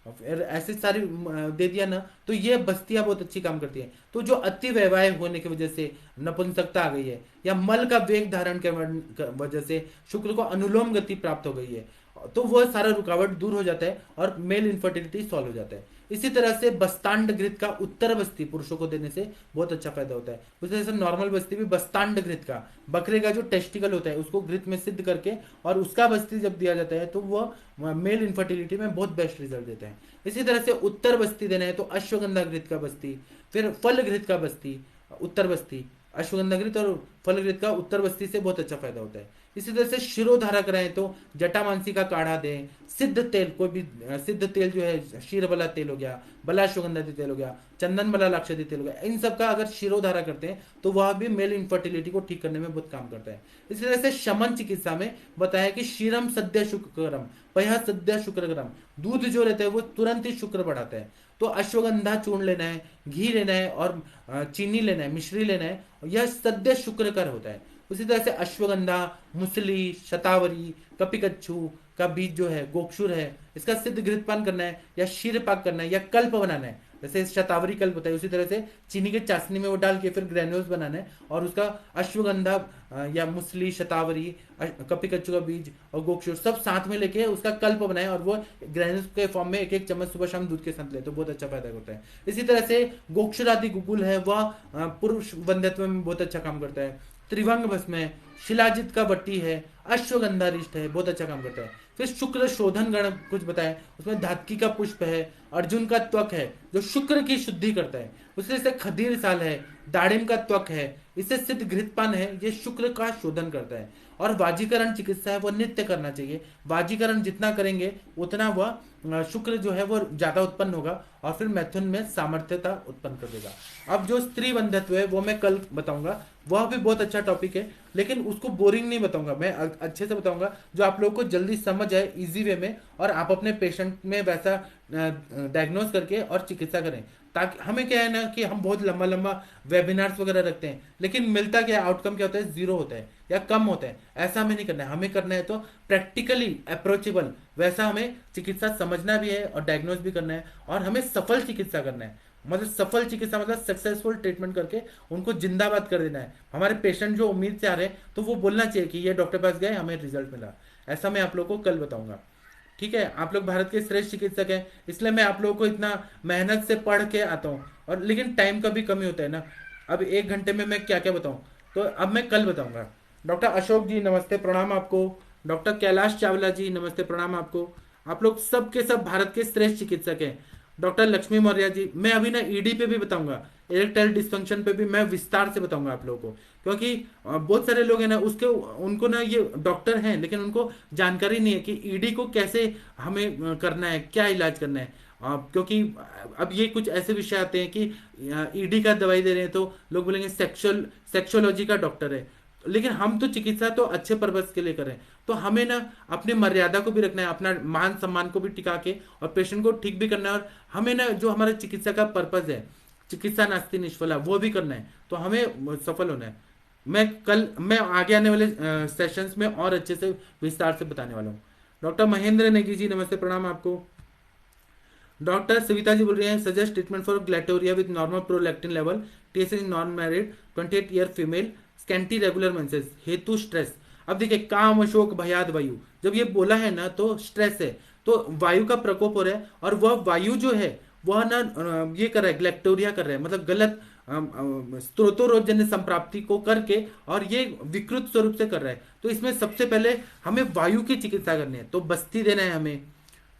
फिर ऐसे सारी दे दिया ना, तो ये बस्तियां बहुत अच्छी काम करती हैं। तो जो अति वैवाहिक होने की वजह से नपुंसकता आ गई है या मल का वेग धारण के वजह से शुक्र को अनुलोम गति प्राप्त हो गई है, तो वह सारा रुकावट दूर हो जाता है और मेल इनफर्टिलिटी सॉल्व हो जाता है। इसी तरह से बस्तांड घृत का उत्तर बस्ती पुरुषों को देने से बहुत अच्छा फायदा होता है। उसी तरह से नॉर्मल बस्ती भी बस्तांड घृत का, बकरे का जो टेस्टिकल होता है उसको घृत में सिद्ध करके और उसका बस्ती जब दिया जाता है तो वह मेल इनफर्टिलिटी में बहुत बेस्ट रिजल्ट देता है। इसी तरह से उत्तर बस्ती देना है तो अश्वगंधा घृत का बस्ती, फिर फल घृत का बस्ती, उत्तर बस्ती, अश्वगंधा घृत और फल घृत का उत्तर बस्ती से बहुत अच्छा फायदा होता है। इसी तरह से शिरोधारा कराएं तो जटामांसी का काढ़ा दें। सिद्ध तेल, कोई भी सिद्ध तेल जो है, क्षीर वाला तेल हो गया, बला सुगंधादी तेल हो गया, चंदन बला लाक्षादी तेल हो गया, इन सब का अगर शिरोधारा करते हैं तो वह भी मेल इनफर्टिलिटी को ठीक करने में बहुत काम करता है। इसी तरह से शमन चिकित्सा में बताया कि क्षीरम सद्य शुक्रम पह सद्य शुक्रम, दूध जो रहता है वो तुरंत ही शुक्र बढ़ाता है। तो अश्वगंधा चूर्ण लेना है, घी लेना है और चीनी लेना है, मिश्री लेना है, यह सद्य शुक्रकर होता है। उसी तरह से अश्वगंधा, मुसली, शतावरी, कपिकच्छु का बीज जो है, गोक्षुर है, इसका सिद्ध घृतपान करना है या क्षीर पाक करना है या कल्प बनाना है, जैसे शतावरी कल्प होता है उसी तरह से चीनी के चाशनी में वो डाल के फिर ग्रेन्यूल्स बनाना है और उसका अश्वगंधा या मुसली, शतावरी, कपिकच्छु का बीज और गोक्षुर सब साथ में लेके उसका कल्प बनाए और वो ग्रेन्यूल्स के फॉर्म में एक एक चम्मच सुबह शाम दूध के साथ ले तो बहुत अच्छा फायदा होता है। इसी तरह से गोक्षुर आदि गुकुल है वह पुरुष वंध्यत्व में बहुत अच्छा काम करता है। त्रिभंग भस्म है, शिलाजित का बट्टी है, अश्वगंधा रिष्ट है, बहुत अच्छा काम करता है। फिर शुक्र शोधन गण कुछ बताया, उसमें धातकी का पुष्प है, अर्जुन का त्वक है जो शुक्र की शुद्धि करता है, उसी से खदीर साल है, दाड़िम का त्वक है, इससे सिद्ध घृतपान है, ये शुक्र का शोधन करता है। और वाजीकरण चिकित्सा है वो नित्य करना चाहिए, वाजीकरण जितना करेंगे उतना वह शुक्र जो है वो ज्यादा उत्पन्न होगा और फिर मैथुन में सामर्थ्यता उत्पन्न कर देगा। अब जो स्त्री बंधत्व है वो मैं कल बताऊंगा, वह भी बहुत अच्छा टॉपिक है, लेकिन उसको बोरिंग नहीं बताऊंगा, मैं अच्छे से बताऊंगा जो आप लोगों को जल्दी समझ आए इजी वे में और आप अपने पेशेंट में वैसा डायग्नोज करके और चिकित्सा करें। ताकि हमें क्या है ना कि हम बहुत लंबा लंबा वेबिनार्स वगैरह रखते हैं, लेकिन मिलता क्या आउटकम क्या होता है, जीरो होता है या कम होता है। ऐसा हमें नहीं करना है, हमें करना है तो प्रैक्टिकली अप्रोचेबल, वैसा हमें चिकित्सा समझना भी है और डायग्नोज भी करना है और हमें सफल चिकित्सा करना है। मतलब सफल चिकित्सा मतलब सक्सेसफुल ट्रीटमेंट करके उनको जिंदाबाद कर देना है। हमारे पेशेंट जो उम्मीद से आ रहे हैं तो वो बोलना चाहिए कि ये डॉक्टर पास गए, हमें रिजल्ट मिला। ऐसा मैं आप लोगों को कल बताऊंगा। ठीक है, आप लोग भारत के श्रेष्ठ चिकित्सक हैं, इसलिए मैं आप लोगों को इतना मेहनत से पढ़ के आता हूँ, और लेकिन टाइम का भी कमी होता है ना। अब 1 घंटे में मैं क्या क्या बताऊँ, तो अब मैं कल बताऊंगा। डॉक्टर अशोक जी नमस्ते प्रणाम आपको। डॉक्टर कैलाश चावला जी नमस्ते प्रणाम आपको। आप लोग सब के सब भारत के श्रेष्ठ चिकित्सक हैं। डॉक्टर लक्ष्मी मौर्य जी, मैं अभी ना ईडी पे भी बताऊंगा, इरेक्टाइल डिस्फंक्शन पे भी मैं विस्तार से बताऊंगा आप लोगों को, क्योंकि बहुत सारे लोग हैं ना उसके उनको ना ये डॉक्टर हैं लेकिन उनको जानकारी नहीं है कि ईडी को कैसे हमें करना है, क्या इलाज करना है। क्योंकि अब ये कुछ ऐसे विषय आते हैं कि ईडी का दवाई दे रहे हैं तो लोग बोलेंगे सेक्सुअलॉजी का डॉक्टर है, लेकिन हम तो चिकित्सा तो अच्छे पर्पज के लिए करें। तो हमें ना अपनी मर्यादा को भी रखना है, अपना मान सम्मान को भी टिका के और पेशेंट को ठीक भी करना है, और हमें ना जो हमारे चिकित्सा का पर्पज है, चिकित्सा नास्ति निष्फला, वो भी करना है, तो हमें सफल होना है। मैं आगे आने वाले सेशंस में और अच्छे से विस्तार से बताने वाला हूँ। डॉक्टर महेंद्र नेगी जी नमस्ते प्रणाम आपको। डॉक्टर सविता जी बोल रही हैं suggest treatment for galactorrhoea with normal prolactin level, TSH in non married 28 year female, scanty regular menses, hetu stress. अब देखिए काम अशोक भयाद वायु, जब ये बोला है ना तो स्ट्रेस है, तो वायु का प्रकोप हो रहा है और वह वायु जो है वह ना ये कर रहा है, ग्लैक्टोरिया कर रहा है, मतलब गलत स्त्रोतोरोजन्य संप्राप्ति को करके और ये विकृत स्वरूप से कर रहा है। तो इसमें सबसे पहले हमें वायु की चिकित्सा करनी है, तो बस्ती देना है हमें,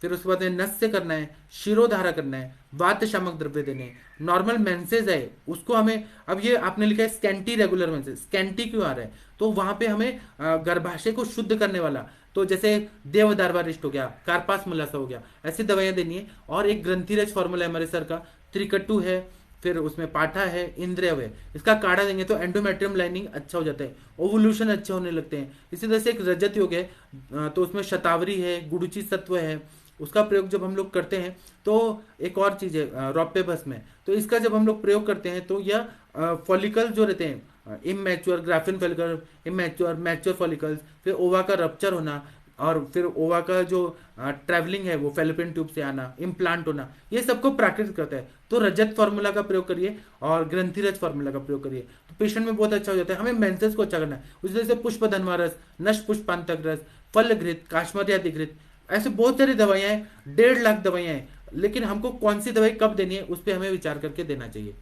फिर उसके बाद नस से करना है, शिरोधारा करना है, वात शामक द्रव्य देने, नॉर्मल मेंसेज है उसको हमें, अब ये आपने लिखा है स्कैंटी रेगुलर मेंसेज, स्कैंटी क्यों आ रहा है, तो वहां पे हमें गर्भाशय को शुद्ध करने वाला, तो जैसे देवदारवारिष्ट हो गया, कार्पास मुलासा हो गया, ऐसी दवाइयां देनी है। और एक ग्रंथिरज फॉर्मूला है हमारे सर का, त्रिकट्टू है, फिर उसमें पाठा है, इंद्रियव है, इसका काढ़ा देंगे तो एंडोमेट्रियम लाइनिंग अच्छा हो जाता है, ओवुल्यूशन अच्छे होने लगते हैं। इसी तरह से एक रजत योग है, तो उसमें शतावरी है, गुड़ुची सत्व है, उसका प्रयोग जब हम लोग करते हैं तो एक और चीज है रौप्य भस्म है, तो इसका जब हम लोग प्रयोग करते हैं तो यह फॉलिकल जो रहते हैं immature graphene follicle, immature mature follicles, फिर ओवा का रप्चर होना और फिर ओवा का जो ट्रैवलिंग है वो फेलोपियन ट्यूब से आना, इम्प्लांट होना, ये सबको प्राकृतिक करता है। तो रजत फार्मूला का प्रयोग करिए और ग्रंथिरज फार्मूला का प्रयोग करिए, तो पेशेंट में बहुत अच्छा हो जाता है। हमें मेंसेस को अच्छा करना है, उसी तरह से पुष्प धनवा रस, नश पुष्पांतक रस, फल घृत, काश्मर्यादि घृत, ऐसे बहुत सारी दवाइयां हैं, 1.5 लाख दवाइयां हैं, लेकिन हमको कौन सी दवाई कब देनी है उस पर हमें विचार करके देना चाहिए।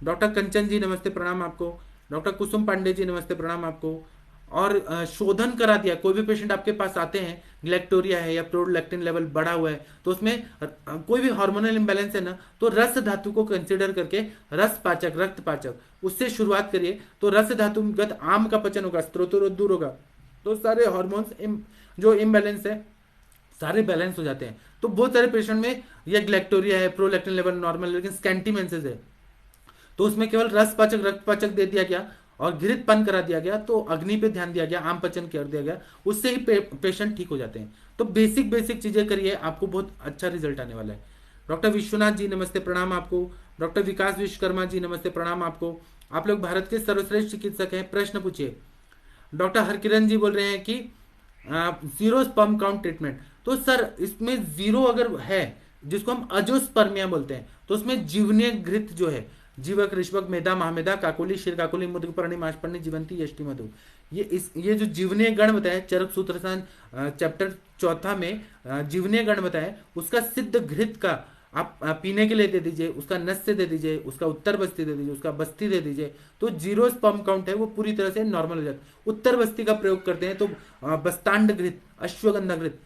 डॉक्टर कंचन जी नमस्ते प्रणाम आपको। डॉक्टर कुसुम पांडे जी नमस्ते प्रणाम आपको। और शोधन करा दिया, कोई भी पेशेंट आपके पास आते हैं, ग्लैक्टोरिया है या प्रोलैक्टिन लेवल बढ़ा हुआ है, तो उसमें कोई भी हार्मोनल इंबैलेंस है ना, तो रस धातु को कंसिडर करके रस पाचक, रक्त पाचक, उससे शुरुआत करिए, तो रस धातुगत आम का पचन होगा, स्त्रोतोरोध दूर होगा, तो सारे हार्मोन्स जो इम्बैलेंस है सारे बैलेंस हो जाते हैं। तो बहुत सारे पेशेंट में ये ग्लैक्टोरिया है, प्रोलैक्टिन लेवल नॉर्मल, लेकिन स्कैंटी मेंसेस है, तो उसमें केवल रस पाचक रक्त पाचक दे दिया गया और घृतपान करा दिया गया, तो अग्नि पे ध्यान दिया गया, आम पचन कर दिया गया, उससे ही पेशेंट ठीक हो जाते हैं। तो बेसिक बेसिक चीजें करिए, आपको बहुत अच्छा रिजल्ट आने वाला है। डॉक्टर विश्वनाथ जी नमस्ते, प्रणाम आपको। डॉक्टर विकास विश्वकर्मा जी नमस्ते, प्रणाम आपको। आप लोग भारत के सर्वश्रेष्ठ चिकित्सक हैं, प्रश्न पूछिए। डॉक्टर हरकिरण जी बोल रहे हैं कि जीरो स्पर्म काउंट ट्रीटमेंट। तो सर इसमें जीरो अगर है, जिसको हम अजोस्पर्मिया बोलते हैं, तो उसमें जीवनीय घृत जो है, जीवक ऋषभक मेधा महामेधा काकोली क्षीर काकोली मुद्गपर्णी माशपर्णी जीवंती यष्टि मधु, ये जो जीवनीय गण बताया चरक सूत्रसान चैप्टर चौथा में जीवनीय गण बताया, उसका सिद्ध घृत का आप पीने के लिए दे दीजिए, उसका नस्य दे दीजिए, उसका उत्तर बस्ती दे दीजिए, उसका बस्ती दे दीजिए, तो जीरो स्पर्म काउंट है वो पूरी तरह से नॉर्मल हो जाता है। उत्तर बस्ती का प्रयोग करते हैं तो बस्तांड घृत, अश्वगंधा घृत,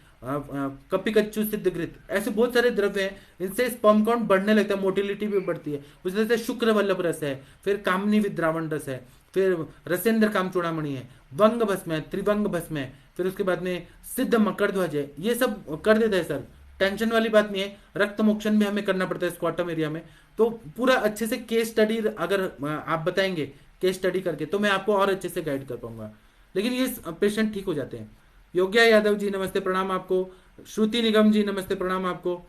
कपिकच्चू सिद्ध घृत, ऐसे बहुत सारे द्रव्य हैं, इनसे स्पर्म काउंट बढ़ने लगता है, मोटिलिटी भी बढ़ती है। उस तरह से शुक्र वल्लभ रस है, फिर कामनी विद्रावण रस है, फिर रसेंद्र काम चूड़ामणि है, वंग भस्म है, त्रिवंग भस्म है, फिर उसके बाद में सिद्ध मकर ध्वज है, ये सब कर देता है सर। टेंशन वाली बात नहीं है। रक्त मोक्षण भी हमें करना पड़ता है स्क्वाटम एरिया में। तो पूरा अच्छे से केस स्टडी अगर आप बताएंगे केस स्टडी करके, तो मैं आपको और अच्छे से गाइड कर पाऊंगा, लेकिन ये पेशेंट ठीक हो जाते हैं। योग्या यादव जी नमस्ते, प्रणाम आपको। श्रुति निगम जी नमस्ते, प्रणाम आपको।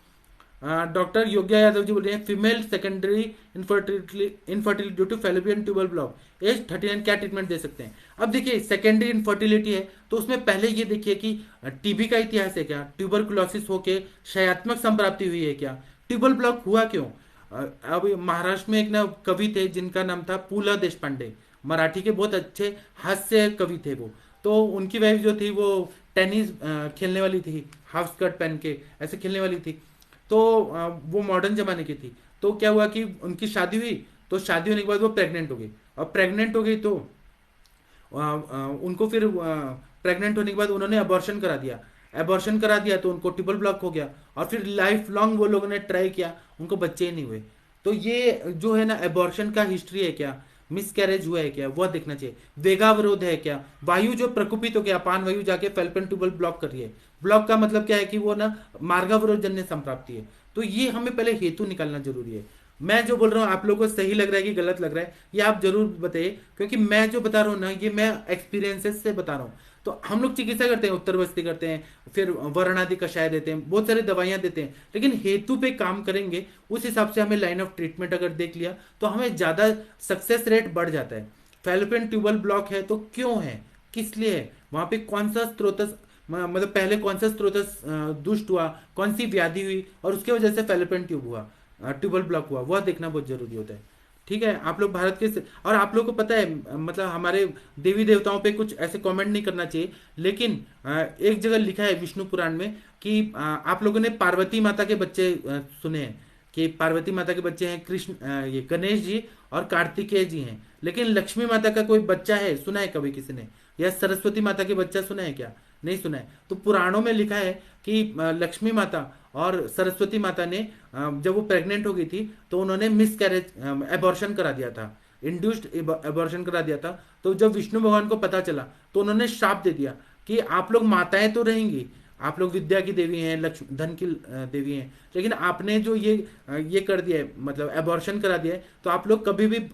डॉक्टर योग्या यादव जी बोल रहे हैं female secondary infertility due to fallopian tubal block, age 39, क्या ट्रीटमेंट दे सकते हैं? अब देखिए सेकेंडरी इनफर्टिलिटी है, तो उसमें पहले ये देखिए कि टीबी का इतिहास है क्या, ट्यूबरकुलोसिस होके शयात्मक संप्राप्ति हुई है क्या, ट्यूबल ब्लॉक हुआ क्यों? अब महाराष्ट्र में एक ना कवि थे जिनका नाम था पूला देशपांडे, मराठी के बहुत अच्छे हास्य कवि थे वो। तो उनकी वाइफ जो थी वो टेनिस खेलने वाली थी, हाफ स्कर्ट पहन के ऐसे खेलने वाली थी। तो वो मॉडर्न जमाने की थी। तो क्या हुआ कि उनकी शादी हुई, तो शादी होने के बाद वो प्रेग्नेंट हो गई, और प्रेग्नेंट हो गई तो उनको फिर प्रेग्नेंट होने के बाद उन्होंने अबॉर्शन करा दिया। अबॉर्शन करा दिया तो उनको ट्यूबल ब्लॉक हो गया, और फिर लाइफ लॉन्ग वो लोगों ने ट्राई किया, उनको बच्चे ही नहीं हुए। तो ये जो है ना अबॉर्शन का हिस्ट्री है क्या, मिस कैरेज हुआ है क्या, वह देखना चाहिए। वेगावरोध है क्या, वायु जो प्रकुपित हो गया, अपान वायु जाके फेल्पियन ट्यूबल ब्लॉक कर रही है। ब्लॉक का मतलब क्या है कि वो ना मार्गावरोध जन्य संप्राप्ति है। तो ये हमें पहले हेतु निकालना जरूरी है। मैं जो बोल रहा हूँ आप लोगों को सही लग रहा है कि गलत लग रहा है, ये आप जरूर बताइए, क्योंकि मैं जो बता रहा हूँ ना ये मैं एक्सपीरियंसेस से बता रहा हूँ। तो हम लोग चिकित्सा करते हैं, उत्तर बस्ती करते हैं, फिर वर्ण आदि कषाय देते हैं, बहुत सारी दवाइयां देते हैं, लेकिन हेतु पे काम करेंगे उस हिसाब से हमें लाइन ऑफ ट्रीटमेंट अगर देख लिया तो हमें ज्यादा सक्सेस रेट बढ़ जाता है। फैलोपियन ट्यूबल ब्लॉक है तो क्यों है, किस लिए है, वहां पे कौन सा स्रोत, मतलब पहले कौन सा स्रोत दुष्ट हुआ, कौन सी व्याधि हुई, और उसके वजह से फैलोपियन ट्यूब हुआ, ट्यूबल ब्लॉक हुआ, वह देखना बहुत जरूरी होता है। ठीक है, आप लोग भारत के और आप लोग को पता है मतलब हमारे देवी देवताओं पे कुछ ऐसे कमेंट नहीं करना चाहिए, लेकिन एक जगह लिखा है विष्णु पुराण में कि आप लोगों ने पार्वती माता के बच्चे सुने हैं कि पार्वती माता के बच्चे हैं कृष्ण, ये गणेश जी और कार्तिकेय जी हैं, लेकिन लक्ष्मी माता का कोई बच्चा है सुना है कभी किसी ने, या सरस्वती माता के बच्चा सुना है क्या? नहीं सुना है। तो पुराणों में लिखा है कि लक्ष्मी माता और सरस्वती माता ने जब वो प्रेग्नेंट हो गई थी तो उन्होंने मिस कैरेज एबॉर्शन करा दिया था, इंड्यूस्ड एबॉर्शन करा दिया था। तो जब विष्णु भगवान को पता चला तो उन्होंने श्राप दे दिया कि आप लोग माताएं तो रहेंगी, आप लोग विद्या की देवी हैं, लक्ष्मी धन की देवी हैं, लेकिन आपने जो ये कर दिया है, मतलब एबॉर्शन करा दिया है, तो आप लोग कभी भी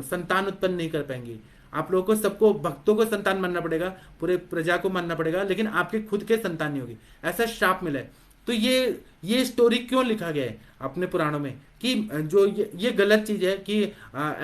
संतान उत्पन्न नहीं कर पाएंगी। आप लोगों को सबको भक्तों को संतान मानना पड़ेगा, पूरे प्रजा को मानना पड़ेगा, लेकिन आपके खुद के संतान नहीं होगी, ऐसा श्राप मिला है। तो ये स्टोरी क्यों लिखा गया है अपने पुराणों में कि जो ये गलत चीज है कि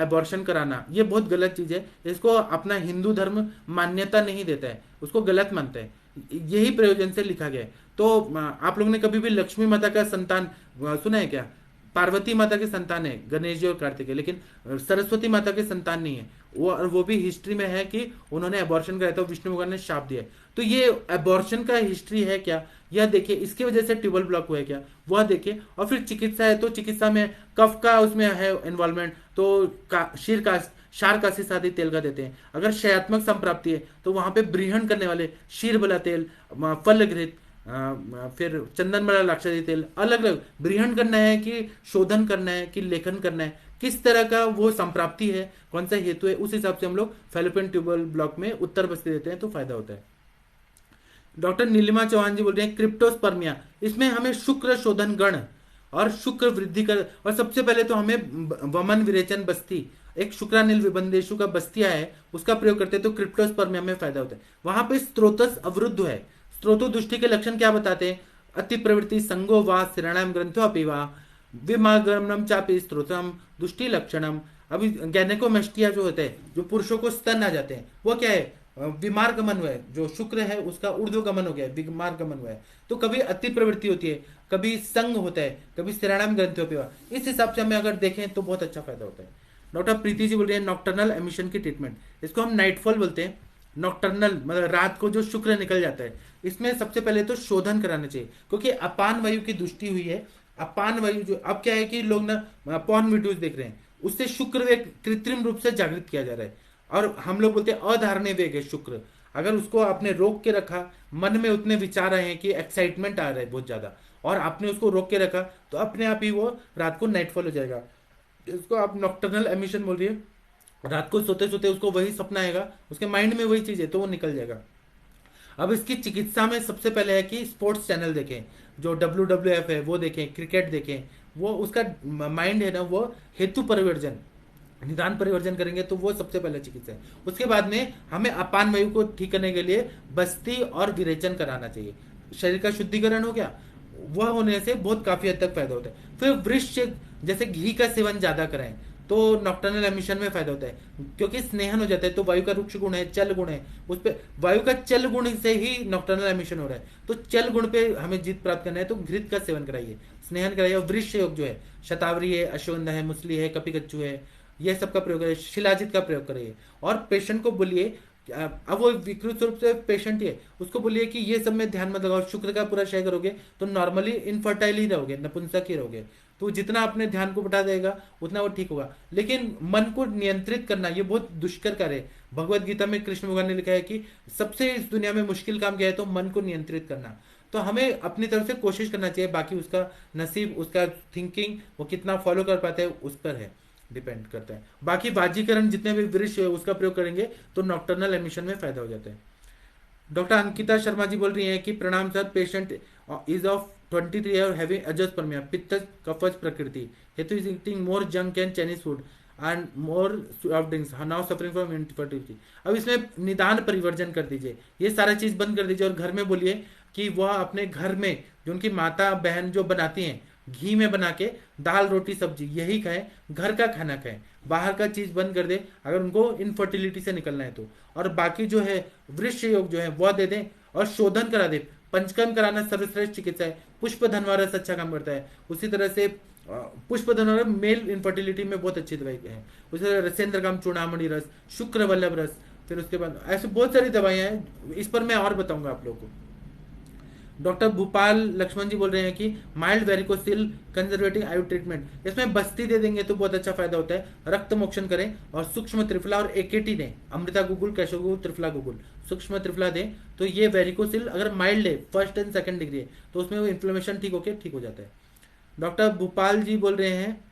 एबॉर्शन कराना, ये बहुत गलत चीज है, इसको अपना हिंदू धर्म मान्यता नहीं देता है, उसको गलत मानता है, यही प्रयोजन से लिखा गया है। तो आप लोगों ने कभी भी लक्ष्मी माता का संतान सुना है क्या? पार्वती माता के संतान है गणेश जी और कार्तिकेय, लेकिन सरस्वती माता के संतान नहीं है। वो भी हिस्ट्री में है कि उन्होंने एबॉर्शन कराया था, विष्णु भगवान ने शाप दिया। तो ये एबॉर्शन का हिस्ट्री है क्या, यह देखिए, इसकी वजह से ट्यूबल ब्लॉक हुआ है क्या, वह देखिए। और फिर चिकित्सा है तो चिकित्सा में कफ का उसमें है इन्वॉल्वमेंट, तो शीर का क्षार काशी आदि तेल का देते हैं। अगर शयात्मक संप्राप्ति है तो वहां पे ब्रीहण करने वाले शीर बला तेल, फल घृत, फिर चंदन बड़ा लाक्षादी तेल, अलग अलग ब्रीहण करना है कि शोधन करना है कि लेखन करना है, किस तरह का वो संप्राप्ति है, कौन सा हेतु है, उस हिसाब से हम लोग फैलोपियन ट्यूबल ब्लॉक में उत्तर बस्ती देते हैं तो फायदा होता है। डॉक्टर नीलिमा चौहान जी बोल रहे हैं क्रिप्टोस्पर्मिया, इसमें हमें शुक्र शोधन गण और शुक्र वृद्धि कर, और सबसे पहले तो हमें वमन विरेचन बस्ती, एक शुक्रानिल विबंदेशु का बस्तिया है उसका प्रयोग करते हैं तो क्रिप्टोस्पर्मिया में फायदा होता है। वहां पे स्त्रोतस अवरुद्ध है। स्त्रोतो दुष्टि के लक्षण क्या बताते हैं? अति प्रवृत्ति संगो वा शिराणाम ग्रंथो अपि वा विमागमनम चापि स्त्रोतम दुष्टि लक्षणम। अभी गैनेकोमेस्टिया जो होता है, जो पुरुषों को स्तन आ जाते हैं, वो क्या है? विमार्गमन हुआ है, जो शुक्र है उसका ऊर्ध्वगमन हो गया है, विमार्गमन हुआ है। तो कभी अति प्रवृत्ति होती है, कभी संग होता है, कभी शिराणाम ग्रंथियों पे हुआ। इस हिसाब से हमें अगर देखें तो बहुत अच्छा फायदा होता है। डॉक्टर प्रीति जी बोल रही है नॉक्टर्नल एमिशन की ट्रीटमेंट, इसको हम नाइटफॉल बोलते हैं। नॉक्टर्नल मतलब रात को जो शुक्र निकल जाता है, इसमें सबसे पहले तो शोधन कराना चाहिए, क्योंकि अपान वायु की दुष्टि हुई है। अपान वायु जो अब क्या है कि लोग ना पॉर्न वीडियोस देख रहे हैं, उससे शुक्र वेग कृत्रिम रूप से जागृत किया जा रहा है। और हम लोग बोलते हैं अधारणीय वेग है शुक्र। अगर उसको आपने रोक के रखा, मन में उतने विचार आए हैं कि एक्साइटमेंट आ रहा है बहुत ज्यादा, और आपने उसको रोक के रखा, तो अपने आप ही वो रात को नाइटफॉल हो जाएगा। इसको आप नॉक्टर्नल एमिशन बोल रही है। रात को सोते सोते उसको वही सपना आएगा, उसके माइंड में वही चीज है, तो वो निकल जाएगा। अब इसकी चिकित्सा में सबसे पहले है कि स्पोर्ट्स चैनल देखें, जो WWF है वो देखें, क्रिकेट देखें। वो उसका माइंड है ना, वो हेतु परिवर्जन, निदान परिवर्जन करेंगे तो वो सबसे पहले चिकित्सा है। उसके बाद में हमें अपान वायु को ठीक करने के लिए बस्ती और विरेचन कराना चाहिए। शरीर का शुद्धिकरण हो गया, वह होने से बहुत काफी हद तक फायदा होता है। फिर वृक्ष जैसे घी का सेवन ज्यादा करें तो नॉक्टर्नल एमिशन में फायदा होता है, क्योंकि स्नेहन हो जाता है। तो वायु का रुक्ष गुण है, चल गुण है, उस पे वायु का चल गुण से ही नॉक्टर्नल एमिशन हो रहा है। तो चल गुण पे हमें जीत प्राप्त करना है तो घृत का सेवन कराइए, स्नेहन कराइए। और वृक्ष योग जो है, शतावरी है, अश्वगंधा है, मुसली है, कपिकच्चू है, ये सब का प्रयोग करिए, शिलाजित का प्रयोग करिए। और पेशेंट को बोलिए, अब वो विकृत रूप से पेशेंट ही है, उसको बोलिए कि ये सब में ध्यान मत लगाओ, शुक्र का पूरा क्षय करोगे तो नॉर्मली इनफर्टाइल ही रहोगे, नपुंसक ही रहोगे। तो जितना अपने ध्यान को बढ़ा देगा उतना वो ठीक होगा। लेकिन मन को नियंत्रित करना ये बहुत दुष्कर कार्य है। भगवत गीता में कृष्ण भगवान ने लिखा है कि सबसे इस दुनिया में मुश्किल काम क्या है, तो मन को नियंत्रित करना। तो हमें अपनी तरफ से कोशिश करना चाहिए, बाकी उसका नसीब, उसका थिंकिंग वो कितना फॉलो कर पाते हैं उस पर है, डिपेंड करता है। बाकी बाजीकरण जितने भी वृक्ष है उसका प्रयोग करेंगे तो नॉक्टर्नल एमिशन में फायदा हो जाता है। डॉक्टर अंकिता शर्मा जी बोल रही हैं कि प्रणाम sir, patient is of 23 year having azoospermia, pitta kaphaja prakriti, hetu is eating more junk and Chinese food and more soft drinks, now suffering from infertility. अब इसमें निदान परिवर्जन कर दीजिए, ये सारा चीज बंद कर दीजिए, और घर में बोलिए कि वह अपने घर में जो उनकी माता बहन जो बनाती हैं, घी में बना के दाल रोटी सब्जी यही खाएं, घर का खाना खाएं, बाहर का चीज बंद कर दे अगर उनको इनफर्टिलिटी से निकलना है तो। और बाकी जो है वृक्ष योग जो है वह दे दें, और शोधन करा दे। पंचकर्म कराना सर्वश्रेष्ठ चिकित्सा है। पुष्प धनवारस अच्छा काम करता है। उसी तरह से पुष्प धनवारस मेल इनफर्टिलिटी में बहुत अच्छी दवाई है। उसी तरह रसेंद्र काम चूड़ामणि रस, शुक्र वल्लभ रस, फिर उसके बाद ऐसे बहुत सारी दवाइयां हैं, इस पर मैं और बताऊंगा आप लोगों को। डॉक्टर भूपाल लक्ष्मण जी बोल रहे हैं कि माइल्ड वेरिकोसिल कंजर्वेटिव आयु ट्रीटमेंट, इसमें बस्ती दे देंगे तो बहुत अच्छा फायदा होता है। रक्त मोक्षण करें और सूक्ष्म त्रिफला और एकेटी दें, अमृता गुगुल, कैशो गुगुल, त्रिफला गुगुल, सूक्ष्म त्रिफला दें तो ये वेरिकोसिल अगर माइल्ड है, फर्स्ट एंड सेकंड डिग्री है, तो उसमें वो इन्फ्लेमेशन ठीक हो जाता है। डॉक्टर भूपाल जी बोल रहे हैं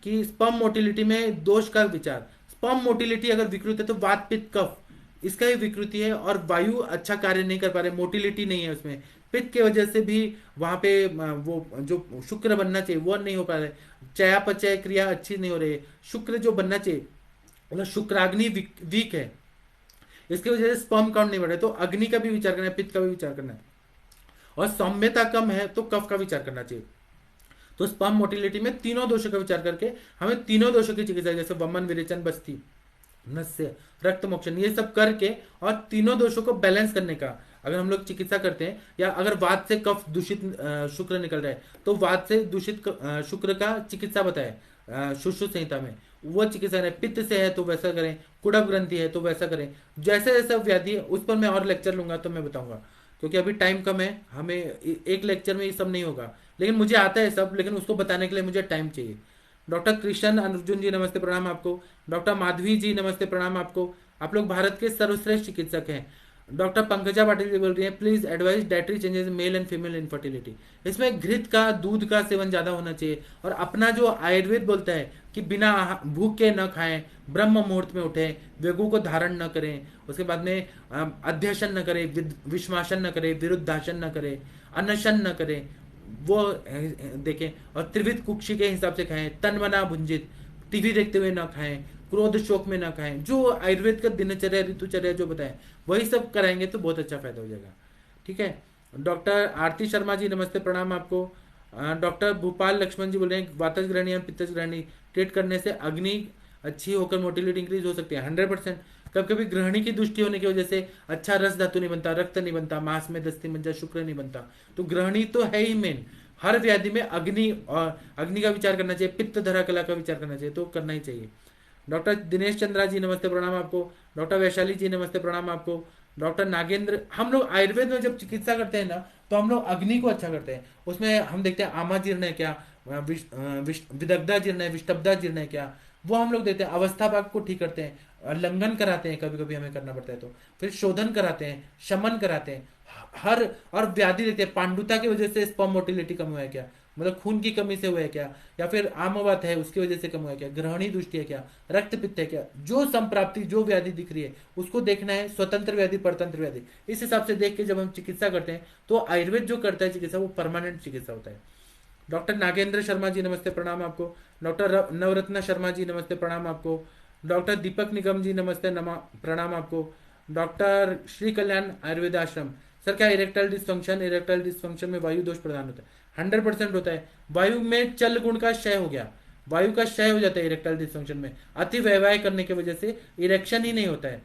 कि स्पर्म मोटिलिटी में दोष का विचार। स्पर्म मोटिलिटी अगर विकृत है तो वात पित्त कफ इसका ही विकृति है, और वायु अच्छा कार्य नहीं कर पा रहे, मोटिलिटी नहीं है उसमें, पित्त की वजह से भी वहां पे वो जो शुक्र बनना चाहिए वो नहीं हो पा रहा है, चयापचय क्रिया अच्छी नहीं हो रही है, शुक्र जो बनना चाहिए मतलब शुक्राग्नि वीक है, इसकी वजह से स्पर्म काउंट नहीं बढ़ रहा है। तो अग्नि का भी विचार करना है, पित्त का भी विचार करना है, और सौम्यता कम है तो कफ का विचार करना चाहिए। तो स्पर्म मोटिलिटी में तीनों दोषों का विचार करके हमें तीनों दोषों की चिकित्सा, जैसे वमन विरेचन बस्ती नस्य रक्त मोक्षण, ये सब करके और तीनों दोषों को बैलेंस करने का अगर हम लोग चिकित्सा करते हैं, या अगर वात से कफ दूषित शुक्र निकल रहा है तो वात से दूषित शुक्र का चिकित्सा बताए सुश्रुत संहिता में, वो चिकित्सा करें। पित्त से है तो वैसा करें, कुड़ब ग्रंथि है तो वैसा करें, जैसे जैसा व्याधि है उस पर मैं और लेक्चर लूंगा तो मैं बताऊंगा, क्योंकि अभी टाइम कम है, हमें एक लेक्चर में ये सब नहीं होगा, लेकिन मुझे आता है सब, लेकिन उसको बताने के लिए मुझे टाइम चाहिए। डॉक्टर कृष्ण अर्जुन जी नमस्ते प्रणाम आपको। डॉक्टर माधवी जी नमस्ते प्रणाम आपको। आप लोग भारत के सर्वश्रेष्ठ चिकित्सक हैं। डॉक्टर पंकजा पाटिल जी बोल रही हैं please advice dietary changes male and female infertility. इसमें घृत का, दूध का सेवन ज्यादा होना चाहिए, और अपना जो आयुर्वेद बोलता है कि बिना भूख के न खाएं, ब्रह्म मुहूर्त में उठें, वेगों को धारण न करें, उसके बाद में अध्यशन न करें, विश्वासन न करें, विरुद्धासन न करें, अनशन न करें, वो देखें, और त्रिविध कुक्षी के हिसाब से खाएं, तन मना भुंजित, टीवी देखते हुए ना खाएं, क्रोध शोक में ना खाएं, जो आयुर्वेद का दिनचर्या ऋतुचर्या जो बताएं वही सब कराएंगे तो बहुत अच्छा फायदा हो जाएगा। ठीक है। डॉक्टर आरती शर्मा जी नमस्ते प्रणाम आपको। डॉक्टर भूपाल लक्ष्मण जी बोल रहे हैं वातज ग्रहणी और पित्तज ग्रहणी ट्रीट करने से अग्नि अच्छी होकर मोटिलिटी इंक्रीज हो सकती है। 100%। कभी कभी ग्रहणी की दृष्टि होने की वजह से अच्छा रस धातु नहीं बनता, रक्त नहीं बनता, मांस में दस्ती मंजा, शुक्र नहीं बनता, तो ग्रहणी तो है ही मेन। हर व्याधि में अग्नि और अग्नि का विचार करना चाहिए, पित्त धरा कला का विचार करना चाहिए, तो करना ही चाहिए। डॉक्टर दिनेश चंद्रा जी नमस्ते प्रणाम आपको। डॉक्टर वैशाली जी नमस्ते प्रणाम आपको। डॉक्टर नागेंद्र, हम लोग आयुर्वेद में जब चिकित्सा करते हैं ना तो हम लोग अग्नि को अच्छा करते हैं। उसमें हम देखते हैं आमा जीर्ण है क्या, विदग्धा जीर्ण है, विष्टब्धा जीर्ण है क्या, वो हम लोग देते हैं। अवस्था भाग को ठीक करते हैं, लंघन कराते हैं, कभी कभी हमें करना पड़ता है तो फिर शोधन कराते हैं, शमन कराते हैं, हर और व्याधि देते हैं। पांडुता की वजह से स्पर्म मोटिलिटी कम हुआ है क्या, मतलब खून की कमी से हुआ है क्या, या फिर आमवत है उसकी वजह से कम हुआ है क्या, ग्रहणी दृष्टि है क्या, रक्त पित्त है क्या, जो संप्राप्ति जो व्याधि दिख रही है उसको देखना है। स्वतंत्र व्याधि, परतंत्र व्याधि, इस हिसाब से देख के जब हम चिकित्सा करते हैं तो आयुर्वेद जो करता है चिकित्सा वो परमानेंट चिकित्सा होता है। डॉक्टर नागेंद्र शर्मा जी नमस्ते प्रणाम आपको। डॉक्टर नवरत्न शर्मा जी नमस्ते प्रणाम आपको। डॉक्टर दीपक निगम जी नमस्ते प्रणाम आपको। डॉक्टर श्री कल्याण आयुर्वेद आश्रम, सर क्या इरेक्टाइल डिस्फंक्शन, इरेक्टाइल डिस्फंक्शन में वायु दोष प्रदान होता है? 100% होता है। वायु में चल गुण का क्षय हो गया, वायु का क्षय हो जाता है इरेक्टाइल डिस्फंक्शन में, अति व्यवहार करने की वजह से इरेक्शन ही नहीं होता है,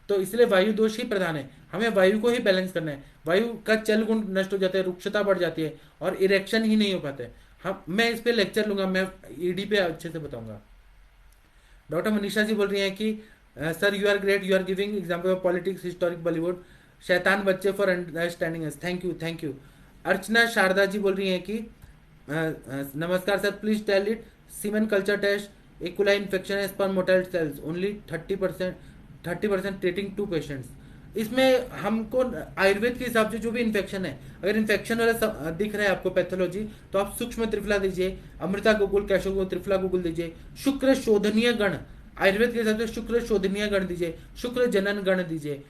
तो इसलिए वायु दोष ही प्रधान है। हमें वायु को ही बैलेंस करना है। वायु का चल गुण नष्ट हो जाता है, रुक्षता बढ़ जाती है और इरेक्शन ही नहीं हो पाता है। हम मैं इस पे लेक्चर लूंगा, मैं ईडी पे अच्छे से बताऊंगा। डॉक्टर मनीषा जी बोल रही हैं कि sir you are great, you are giving example of politics, historic, Bollywood, शैतान बच्चे for understanding us, thank you thank you. Archana Sharda ji बोल रही हैं कि नमस्कार sir, please tell it semen culture test equally infection as per motile cells only 30% treating 2 patients. इसमें हमको आयुर्वेद के हिसाब से जो भी इन्फेक्शन है, अगर इन्फेक्शन वाला दिख रहा है आपको पैथोलॉजी, तो आप सूक्ष्म त्रिफला दीजिए, अमृता गुगुल, कैशो त्रिफला गुगुल दीजिए, शुक्र शोधनीय गण आयुर्वेद के हिसाब से शुक्र शोधनीय गण दीजिए, शुक्र जनन गण दीजिए,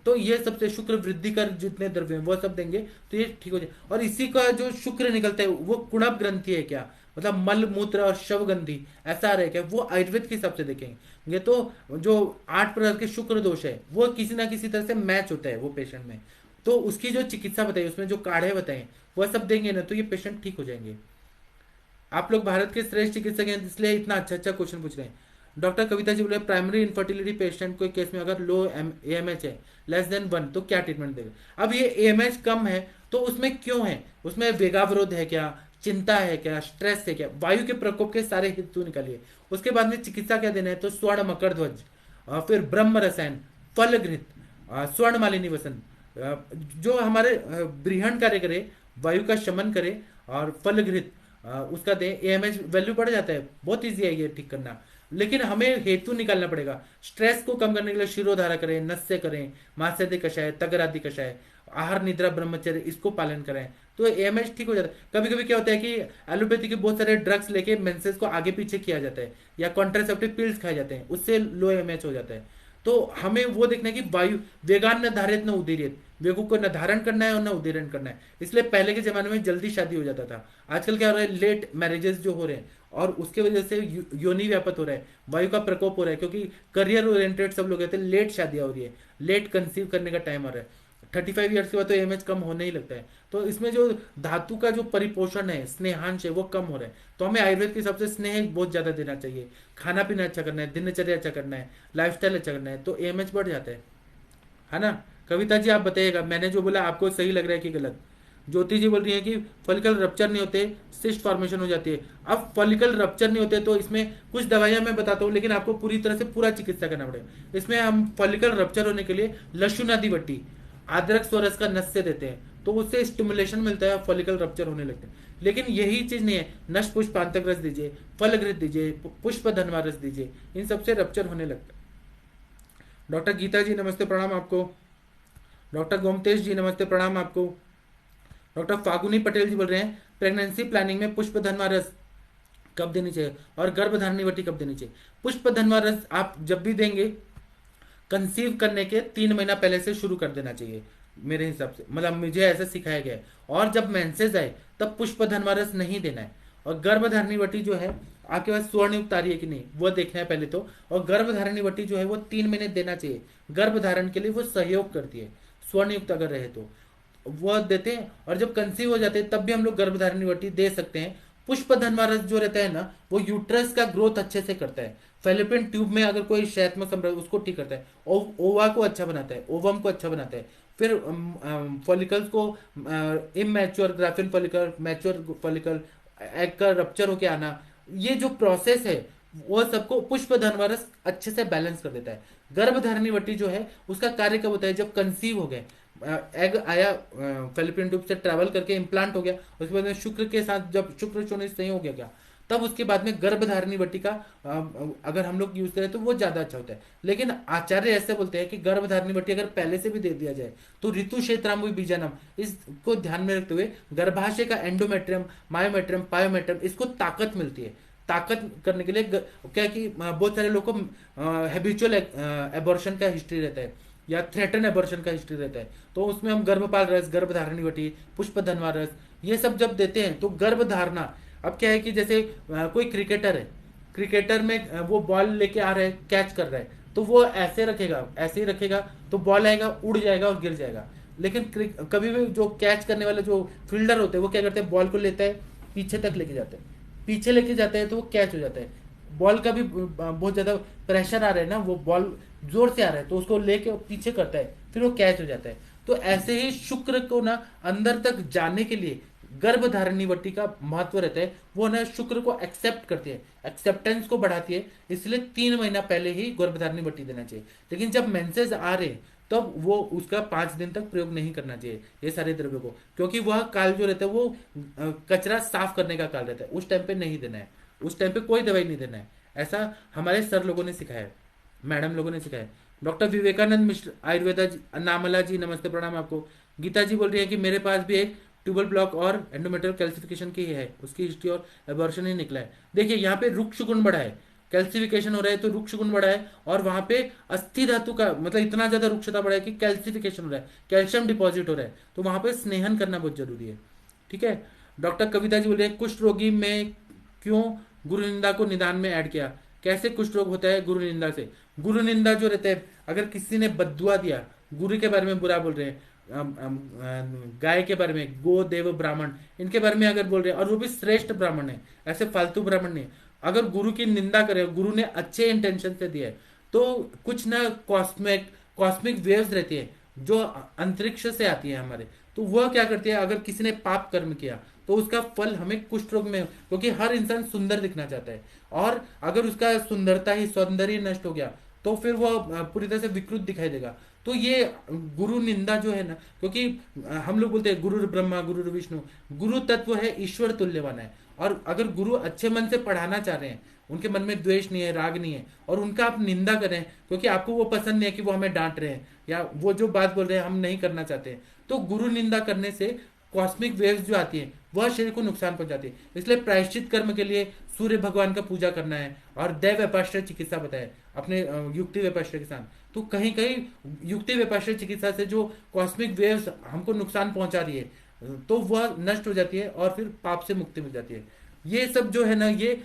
तो ये सबसे शुक्र वृद्धि कर जितने द्रव्य हैं वो सब देंगे तो ये ठीक हो जाए। और इसी का जो शुक्र निकलता है वो कुणप ग्रंथि है क्या, मतलब मल मूत्र और शवगंधी ऐसा रहे क्या, वो आयुर्वेद के हिसाब से देखेंगे तो जो 8 प्रकार के शुक्र दोष है वो किसी ना किसी तरह से मैच होता है वो पेशेंट में, तो उसकी जो चिकित्सा बताई उसमें जो काढ़े बताए वह सब देंगे ना तो ये पेशेंट ठीक हो जाएंगे। आप लोग भारत के श्रेष्ठ चिकित्सक हैं इसलिए इतना अच्छा क्वेश्चन पूछ रहे हैं। डॉक्टर कविता जी बोले प्राइमरी इनफर्टिलिटी पेशेंट को केस में अगर लो एएमएच है <1 तो क्या ट्रीटमेंट देगा? अब ये एएमएच कम है तो उसमें क्यों है, उसमें वेगावरोध है क्या, चिंता है क्या, स्ट्रेस है क्या, वायु के प्रकोप के सारे हेतु निकालिए। उसके बाद में चिकित्सा क्या देना है, तो स्वर्ण मकर ध्वज, फिर ब्रह्म रसायन, फल घृत, स्वर्ण मालिनी वसन, जो हमारे बृहण कार्य करे, वायु का शमन करे, और फल घृत उसका दे, एएमएच वैल्यू बढ़ जाता है। बहुत ईजी है ये ठीक करना, लेकिन हमें हेतु निकालना पड़ेगा। स्ट्रेस को कम करने के लिए शिरोधारा करें, नस्य करें, मात्स्यदि कषाय, तगरादि कषाय, आहार निद्रा ब्रह्मचर्य, इसको पालन करें तो एएमएच ठीक हो जाता है। कभी कभी क्या होता है कि एलोपैथी के बहुत सारे ड्रग्स लेके मेंसेस को आगे पीछे किया जाता है या कॉन्ट्रासेप्टिव पिल्स खाए जाते हैं, उससे लो एएमएच हो जाता है। तो हमें वो देखना है कि वायु वेगान न धारित न उदीरित, वेगों को न धारण करना है और न उदीरण करना है। इसलिए पहले के जमाने में जल्दी शादी हो जाता था, आजकल क्या हो रहा है लेट मैरिजेस जो हो रहे हैं और उसके वजह से योनि व्यापत हो रहा है, वायु का प्रकोप हो रहा है, क्योंकि करियर ओरिएंटेड सब लोग कहते हैं, लेट शादियां हो रही है, लेट कंसीव करने का टाइम हो रहा है। 35 ईयर्स के बाद तो एमएच कम होने ही लगता है, तो इसमें जो धातु का जो परिपोषण है, स्नेहांश है, वो कम हो रहा है। तो हमें आयुर्वेद के हिसाब से स्नेह बहुत ज्यादा देना चाहिए, खाना पीना अच्छा करना है, दिनचर्या अच्छा करना है, लाइफस्टाइल अच्छा करना है, तो एमएच बढ़ जाता है ना। कविता जी आप बताइएगा मैंने जो बोला आपको सही लग रहा है कि गलत। ज्योति जी बोल रही है कि फॉलिकल रप्चर नहीं होते, सिस्ट फॉर्मेशन हो जाती है। अब फॉलिकल रप्चर नहीं होते तो इसमें कुछ दवाइयां मैं बताता हूँ, लेकिन आपको पूरी तरह से पूरा चिकित्सा करना पड़ेगा। इसमें हम फॉलिकल रप्चर होने के लिए लहसुन आदि बट्टी, अदरक सोरस का नस्य देते हैं, तो उससे स्टिमुलेशन मिलता है, फॉलिकल रप्चर होने लगते हैं। लेकिन यही चीज नहीं है, नष्ट पुष्पांतक रस दीजिए, फल घृत दीजिए, पुष्प धनवा रस दीजिए, इन सबसे रप्चर होने लगता है। डॉक्टर गीता जी नमस्ते प्रणाम आपको। डॉक्टर गोमतेश जी नमस्ते प्रणाम आपको। डॉक्टर फागुनी पटेल जी बोल रहे हैं प्रेगनेंसी प्लानिंग में पुष्प धनवा रस कब देनी चाहिए और गर्भधारणी वटी कब देनी चाहिए। पुष्प धनवा रस आप जब भी देंगे कंसीव करने के 3 महीना पहले से शुरू कर देना चाहिए मेरे हिसाब से, मतलब मुझे ऐसा सिखाया गया है। और जब मेंसेज आए तब पुष्प धनवा रस नहीं देना है। और गर्भधारणी वटी जो है आपके पास स्वर्णयुक्त आ रही है कि नहीं वो देखना है पहले तो। और गर्भधारणी वटी जो है वो 3 महीने देना चाहिए, गर्भधारण के लिए वो सहयोग करती है। स्वर्णयुक्त अगर रहे तो वो देते हैं। और जब कंसीव हो जाते हैं तब भी हम लोग गर्भधारणी वटी दे सकते हैं। पुष्प धनवा रस जो रहता है ना वो यूट्रस का ग्रोथ अच्छे से करता है। फेलोपियन ट्यूब में अगर कोई शैत्म संभ्रम उसको ठीक करता है, ओवा को अच्छा बनाता है, ओवम को अच्छा बनाता है। फिर फॉलिकल्स को immature graphene follicle, mature follicle, egg का रप्चर होके आना, ये जो प्रोसेस है वो सबको पुष्प धनवारस अच्छे से बैलेंस कर देता है। गर्भधारणी वटी जो है उसका कार्य कब होता है, जब कंसीव हो गए, एग आया फेलोपियन ट्यूब से ट्रैवल करके इम्प्लांट हो गया, उसके बाद में शुक्र के साथ जब शुक्र चोनिस सही हो गया तब उसके बाद में गर्भधारणी वटी का अगर हम लोग यूज करें तो वो ज्यादा अच्छा होता है। लेकिन आचार्य ऐसे बोलते हैं कि गर्भधारणी वटी अगर पहले से भी दे दिया जाए तो ऋतु क्षेत्रामुई बीजानम इसको ध्यान में रखते हुए गर्भाशय का एंडोमेट्रियम, मायोमेट्रियम, पायोमेट्रियम इसको ताकत मिलती है। ताकत करने के लिए क्या कि बहुत सारे लोग को हैबिचुअल एबॉर्शन का हिस्ट्री रहता है या थ्रेटन एबॉर्शन का हिस्ट्री रहता है, तो उसमें हम गर्भपाल रस, गर्भधारणी वटी, पुष्प धनवा रस ये सब जब देते हैं तो गर्भधारणा। अब क्या है कि जैसे कोई क्रिकेटर है, क्रिकेटर में वो बॉल लेके आ रहा है, कैच कर रहा है, तो वो ऐसे रखेगा, ऐसे ही रखेगा तो बॉल आएगा, उड़ जाएगा और गिर जाएगा। लेकिन कभी भी जो कैच करने वाले जो फील्डर होते हैं वो क्या करते हैं, बॉल को लेता है पीछे तक लेके जाते हैं, पीछे लेके जाते हैं तो वो कैच हो जाता है। बॉल का भी बहुत ज्यादा प्रेशर आ रहा है ना, वो बॉल जोर से आ रहा है तो उसको लेके पीछे करता है, फिर वो कैच हो जाता है। तो ऐसे ही शुक्र को ना अंदर तक जाने के लिए गर्भधारणी वटी का महत्व रहता है। वो ना शुक्र को एक्सेप्ट करती है, एक्सेप्टेंस को बढ़ाती है, इसलिए 3 महीना पहले ही गर्भधारणी वटी देना चाहिए। लेकिन जब मेंसेस आ रहे हैं तब वो उसका 5 दिन तक प्रयोग नहीं करना चाहिए ये सारे द्रव्यों को, क्योंकि वह काल जो रहता है वो कचरा साफ करने का काल रहता है, उस टाइम पे नहीं देना है, उस टाइम पे कोई दवाई नहीं देना है। ऐसा हमारे सर लोगों ने सिखाया है, मैडम लोगों ने सिखाया है। डॉक्टर विवेकानंद मिश्र आयुर्वेदा जी, नामला जी नमस्ते प्रणाम आपको। गीता जी बोल रही है कि मेरे पास भी एक ट्यूबल ब्लॉक और एंडोमेट्रियल कैल्सिफिकेशन की है, उसकी हिस्ट्री और एबॉर्शन ही निकला है। देखिए यहाँ पे रुक्ष गुण बढ़ा है, कैल्सिफिकेशन हो रहा है तो रुक्ष गुण बढ़ा है, और वहां पे अस्थि धातु का मतलब इतना ज्यादा रुक्षता बढ़ा है कि कैल्सिफिकेशन हो रहा है, कैल्शियम डिपॉजिट हो रहा है, तो वहां पे स्नेहन करना बहुत जरूरी है। ठीक है। डॉक्टर कविता जी बोल रहे हैं कुष्ठ रोगी में क्यों गुरु निंदा को निदान में ऐड किया, कैसे कुष्ठ रोग होता है गुरु निंदा से। गुरु निंदा जो रहता है, अगर किसी ने बद्दुआ दिया, गुरु के बारे में बुरा बोल रहे हैं, गाय के बारे में, गो देव ब्राह्मण इनके बारे में अगर बोल रहे हैं और वो भी श्रेष्ठ ब्राह्मण है, ऐसे फालतू ब्राह्मण नहीं, अगर गुरु की निंदा करे, गुरु ने अच्छे इंटेंशन से दिया है तो कुछ ना कॉस्मिक कॉस्मिक वेव्स रहती है जो अंतरिक्ष से आती है हमारे, तो वह क्या करती है, अगर किसी ने पाप कर्म किया तो उसका फल हमें कुष्ठ रोग में, क्योंकि हर इंसान सुंदर दिखना चाहता है, और अगर उसका सुंदरता ही सौंदर्य नष्ट हो गया तो फिर वो पूरी तरह से विकृत दिखाई देगा। तो ये गुरु निंदा जो है ना, क्योंकि हम लोग बोलते हैं गुरु ब्रह्मा गुरु विष्णु, गुरु तत्व है ईश्वर तुल्यवान है, और अगर गुरु अच्छे मन से पढ़ाना चाह रहे हैं, उनके मन में द्वेष नहीं है, राग नहीं है, और उनका आप निंदा करें क्योंकि आपको वो पसंद नहीं है कि वो हमें डांट रहे हैं या वो जो बात बोल रहे हैं हम नहीं करना चाहते, तो गुरु निंदा करने से कॉस्मिक वेव्स जो आती है वह शरीर को नुकसान पहुंचाती है। इसलिए प्रायश्चित कर्म के लिए सूर्य भगवान का पूजा करना है, और दैव व्यपाश्रय चिकित्सा बताए अपने युक्ति व्यपाश्रय के साथ। तो कहीं कहीं युक्ति व्यपाश्रय चिकित्सा से जो कॉस्मिक वेव्स हमको नुकसान पहुंचा रही है तो वह नष्ट हो जाती है और फिर पाप से मुक्ति मिल जाती है। ये सब जो है ना, ये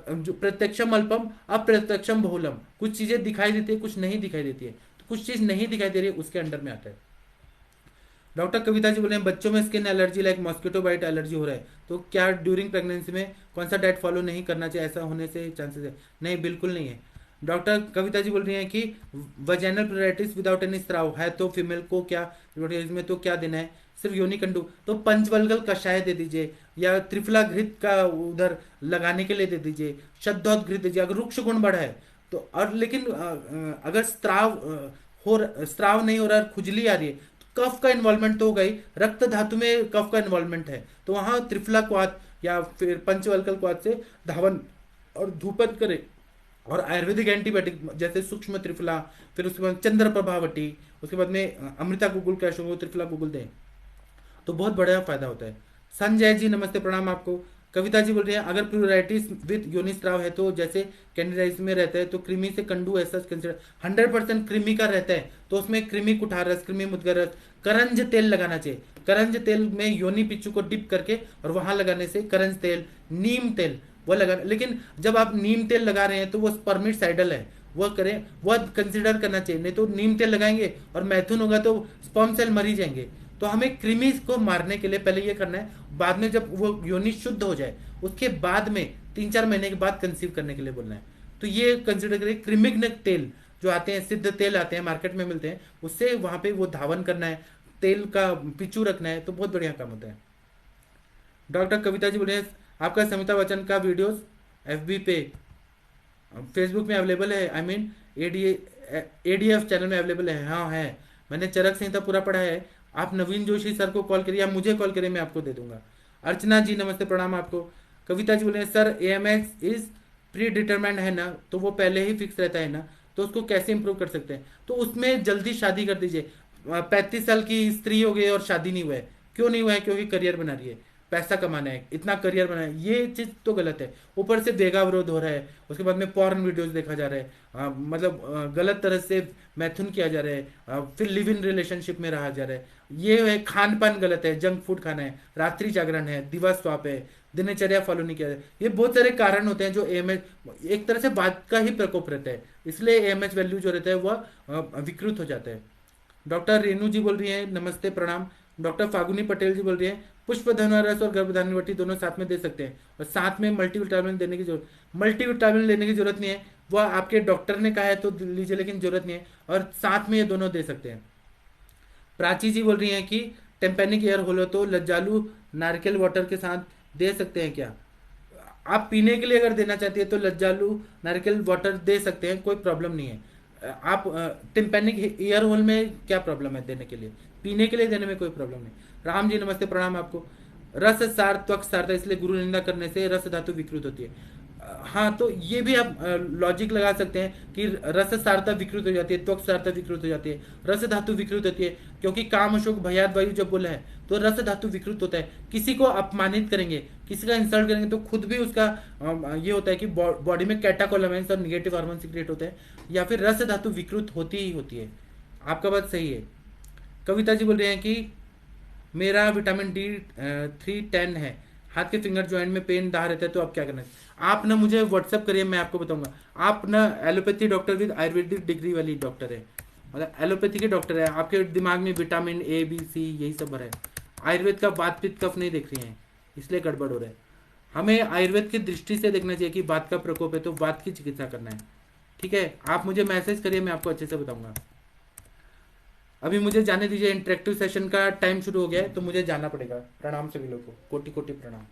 जो प्रत्यक्षम अल्पम अप्रत्यक्षम बहुलम, कुछ चीजें दिखाई देती है, कुछ नहीं दिखाई देती है, तो कुछ चीज नहीं दिखाई दे रही है उसके अंडर में आता है। डॉक्टर कविता जी बोल रहे हैं बच्चों में skin allergy like mosquito bite allergy हो रहा है, तो क्या ड्यूरिंग प्रेगनेंसी में कौन सा डाइट फॉलो नहीं करना चाहिए, ऐसा होने से चांसेस है? नहीं, बिल्कुल नहीं है। डॉक्टर कविता जी बोल रही हैं कि वजाइनल प्लूराइटिस विदाउट एनी स्राव है तो फीमेल को क्या में तो क्या देना है, सिर्फ योनि कंडू, तो पंचवल्गल कषाय दे दीजिए, या त्रिफला घृत का उधर लगाने के लिए दे दीजिए, शब्दोत दीजिए अगर रुक्ष गुण बढ़ा है तो। और लेकिन अगर स्त्राव नहीं हो रहा है, खुजली आ रही है, कफ का इन्वॉल्वमेंट तो हो गई, रक्त धातु में कफ का इन्वॉल्वमेंट है, तो वहां त्रिफला क्वाथ या फिर पंचवल्कल क्वाथ से धावन और धूपन करे, और आयुर्वेदिक एंटीबायोटिक जैसे सूक्ष्म त्रिफला, फिर उसके बाद चंद्र प्रभावटी, उसके बाद में अमृता गूगल कैश हो, त्रिफला गूगल दें तो बहुत बड़ा फायदा होता है। संजय जी नमस्ते प्रणाम आपको। कविता जी बोल रही हैं अगर प्लूराइटिस विद योनिस्राव है तो जैसे कैंडिडाइज में रहता है तो कृमि से कंडू ऐसा कंसिडर 100% कृमि का रहता है तो उसमें कृमि कुठार रस, कृमि मुद्गर रस, करंज तेल लगाना चाहिए। करंज तेल में योनि पिच्चू को डिप करके और वहां लगाने से करंज तेल, नीम तेल वो लगा। लेकिन जब आप नीम तेल लगा रहे हैं तो वो स्पर्मिसाइडल है, वो करें, वह कंसिडर करना चाहिए। नहीं तो नीम तेल लगाएंगे और मैथुन होगा तो स्पर्म सेल मर ही जाएंगे। तो हमें क्रिमीज को मारने के लिए पहले ये करना है, बाद में जब वो योनि शुद्ध हो जाए उसके बाद में 3-4 महीने के बाद कंसीव करने के लिए बोलना है। तो ये कंसिडर करें। क्रिमिग्न तेल जो आते हैं, सिद्ध तेल आते हैं मार्केट में मिलते हैं, उससे वहां पे वो धावन करना है, तेल का पिचू रखना है, तो बहुत बढ़िया काम होता है। डॉक्टर कविता जी बोले आपका समिता बच्चन का वीडियोस FB पे, फेसबुक में अवेलेबल है, आई मीन ADF चैनल में अवेलेबल है। हाँ है, मैंने चरक संहिता पूरा पढ़ा है। आप नवीन जोशी सर को कॉल करिए, आप मुझे कॉल करिए, मैं आपको दे दूंगा। अर्चना जी नमस्ते प्रणाम आपको। कविता जी बोले sir AMX is pre determined है ना, तो वो पहले ही फिक्स रहता है ना, तो उसको कैसे इंप्रूव कर सकते हैं? तो उसमें जल्दी शादी कर दीजिए। 35 साल की स्त्री हो गई और शादी नहीं हुआ है, क्यों नहीं हुआ है? क्योंकि करियर बना रही है, पैसा कमाना है, इतना करियर बनाना है, ये चीज तो गलत है। ऊपर से वेगावरोध हो रहा है, उसके बाद में पॉर्न वीडियोस देखा जा रहा है, मतलब गलत तरह से मैथुन किया जा रहा है, फिर लिव इन रिलेशनशिप में रहा जा रहा है। ये है, खान पान गलत है, जंक फूड खाना है, रात्रि जागरण है, दिवस स्वाप है, दिनचर्या फॉलो नहीं किया जाए। ये बहुत सारे कारण होते हैं जो AMH, एक तरह से बात का ही प्रकोप रहता है, इसलिए AMH वैल्यू जो रहता है वह विकृत हो जाता है। डॉक्टर रेणु जी बोल रही है नमस्ते प्रणाम। डॉक्टर फागुनी पटेल जी बोल रही है पुष्प धनुरस और गर्भधारिणी दोनों साथ में दे सकते हैं और साथ में मल्टीविटामिन देने की जरूरत, मल्टीविटामिन लेने की जरूरत नहीं है, वह आपके डॉक्टर ने कहा है तो लीजिए, लेकिन जरूरत नहीं है, और साथ में ये दोनों दे सकते हैं। प्राची जी बोल रही हैं कि टेम्पेनिक एयर होलो तो लज्जालू नारिकेल वाटर के साथ दे सकते हैं क्या? आप पीने के लिए अगर देना चाहती है तो लज्जालू नारिकेल वाटर दे सकते हैं, कोई प्रॉब्लम नहीं है। आप टिम्पेनिक ईयर होल में क्या प्रॉब्लम है देने के लिए? पीने के लिए देने में कोई प्रॉब्लम नहीं। राम जी नमस्ते प्रणाम आपको। रस सार त्वक सारता, इसलिए गुरु निंदा करने से रस धातु विकृत होती है। हाँ, तो ये भी आप लॉजिक लगा सकते हैं कि रस सारता विकृत हो जाती है, त्वक सारता विकृत हो जाती है, रस धातु विकृत होती है, क्योंकि काम अशोक भयाद वायु जब बोला है तो रस धातु विकृत होता है। किसी को अपमानित करेंगे, किसी का इंसल्ट करेंगे तो खुद भी उसका ये होता है कि बॉडी में कैटाकोलामेंस और निगेटिव हार्मोन सीक्रेट होते हैं, या फिर रस धातु विकृत होती ही होती है। आपका बात सही है। कविता जी बोल रहे हैं कि मेरा विटामिन D3 10 है, हाथ के फिंगर ज्वाइंट में पेन दाह रहता है, तो आप क्या करना है? आप ना मुझे व्हाट्सअप करिए, मैं आपको बताऊंगा। आप ना allopathy doctor with Ayurvedic degree वाली डॉक्टर है, मतलब एलोपैथी के डॉक्टर है, आपके दिमाग में विटामिन A B C यही सब भरा है। आयुर्वेद का बात पित्त कफ नहीं देख रही हैं, इसलिए गड़बड़ हो रहा है। हमें आयुर्वेद की दृष्टि से देखना चाहिए कि बात का प्रकोप है तो बात की चिकित्सा करना है। ठीक है, आप मुझे मैसेज करिए, मैं आपको अच्छे से बताऊंगा। अभी मुझे जाने दीजिए, इंटरेक्टिव सेशन का टाइम शुरू हो गया है तो मुझे जाना पड़ेगा। प्रणाम सभी लोगों को, कोटि कोटि प्रणाम।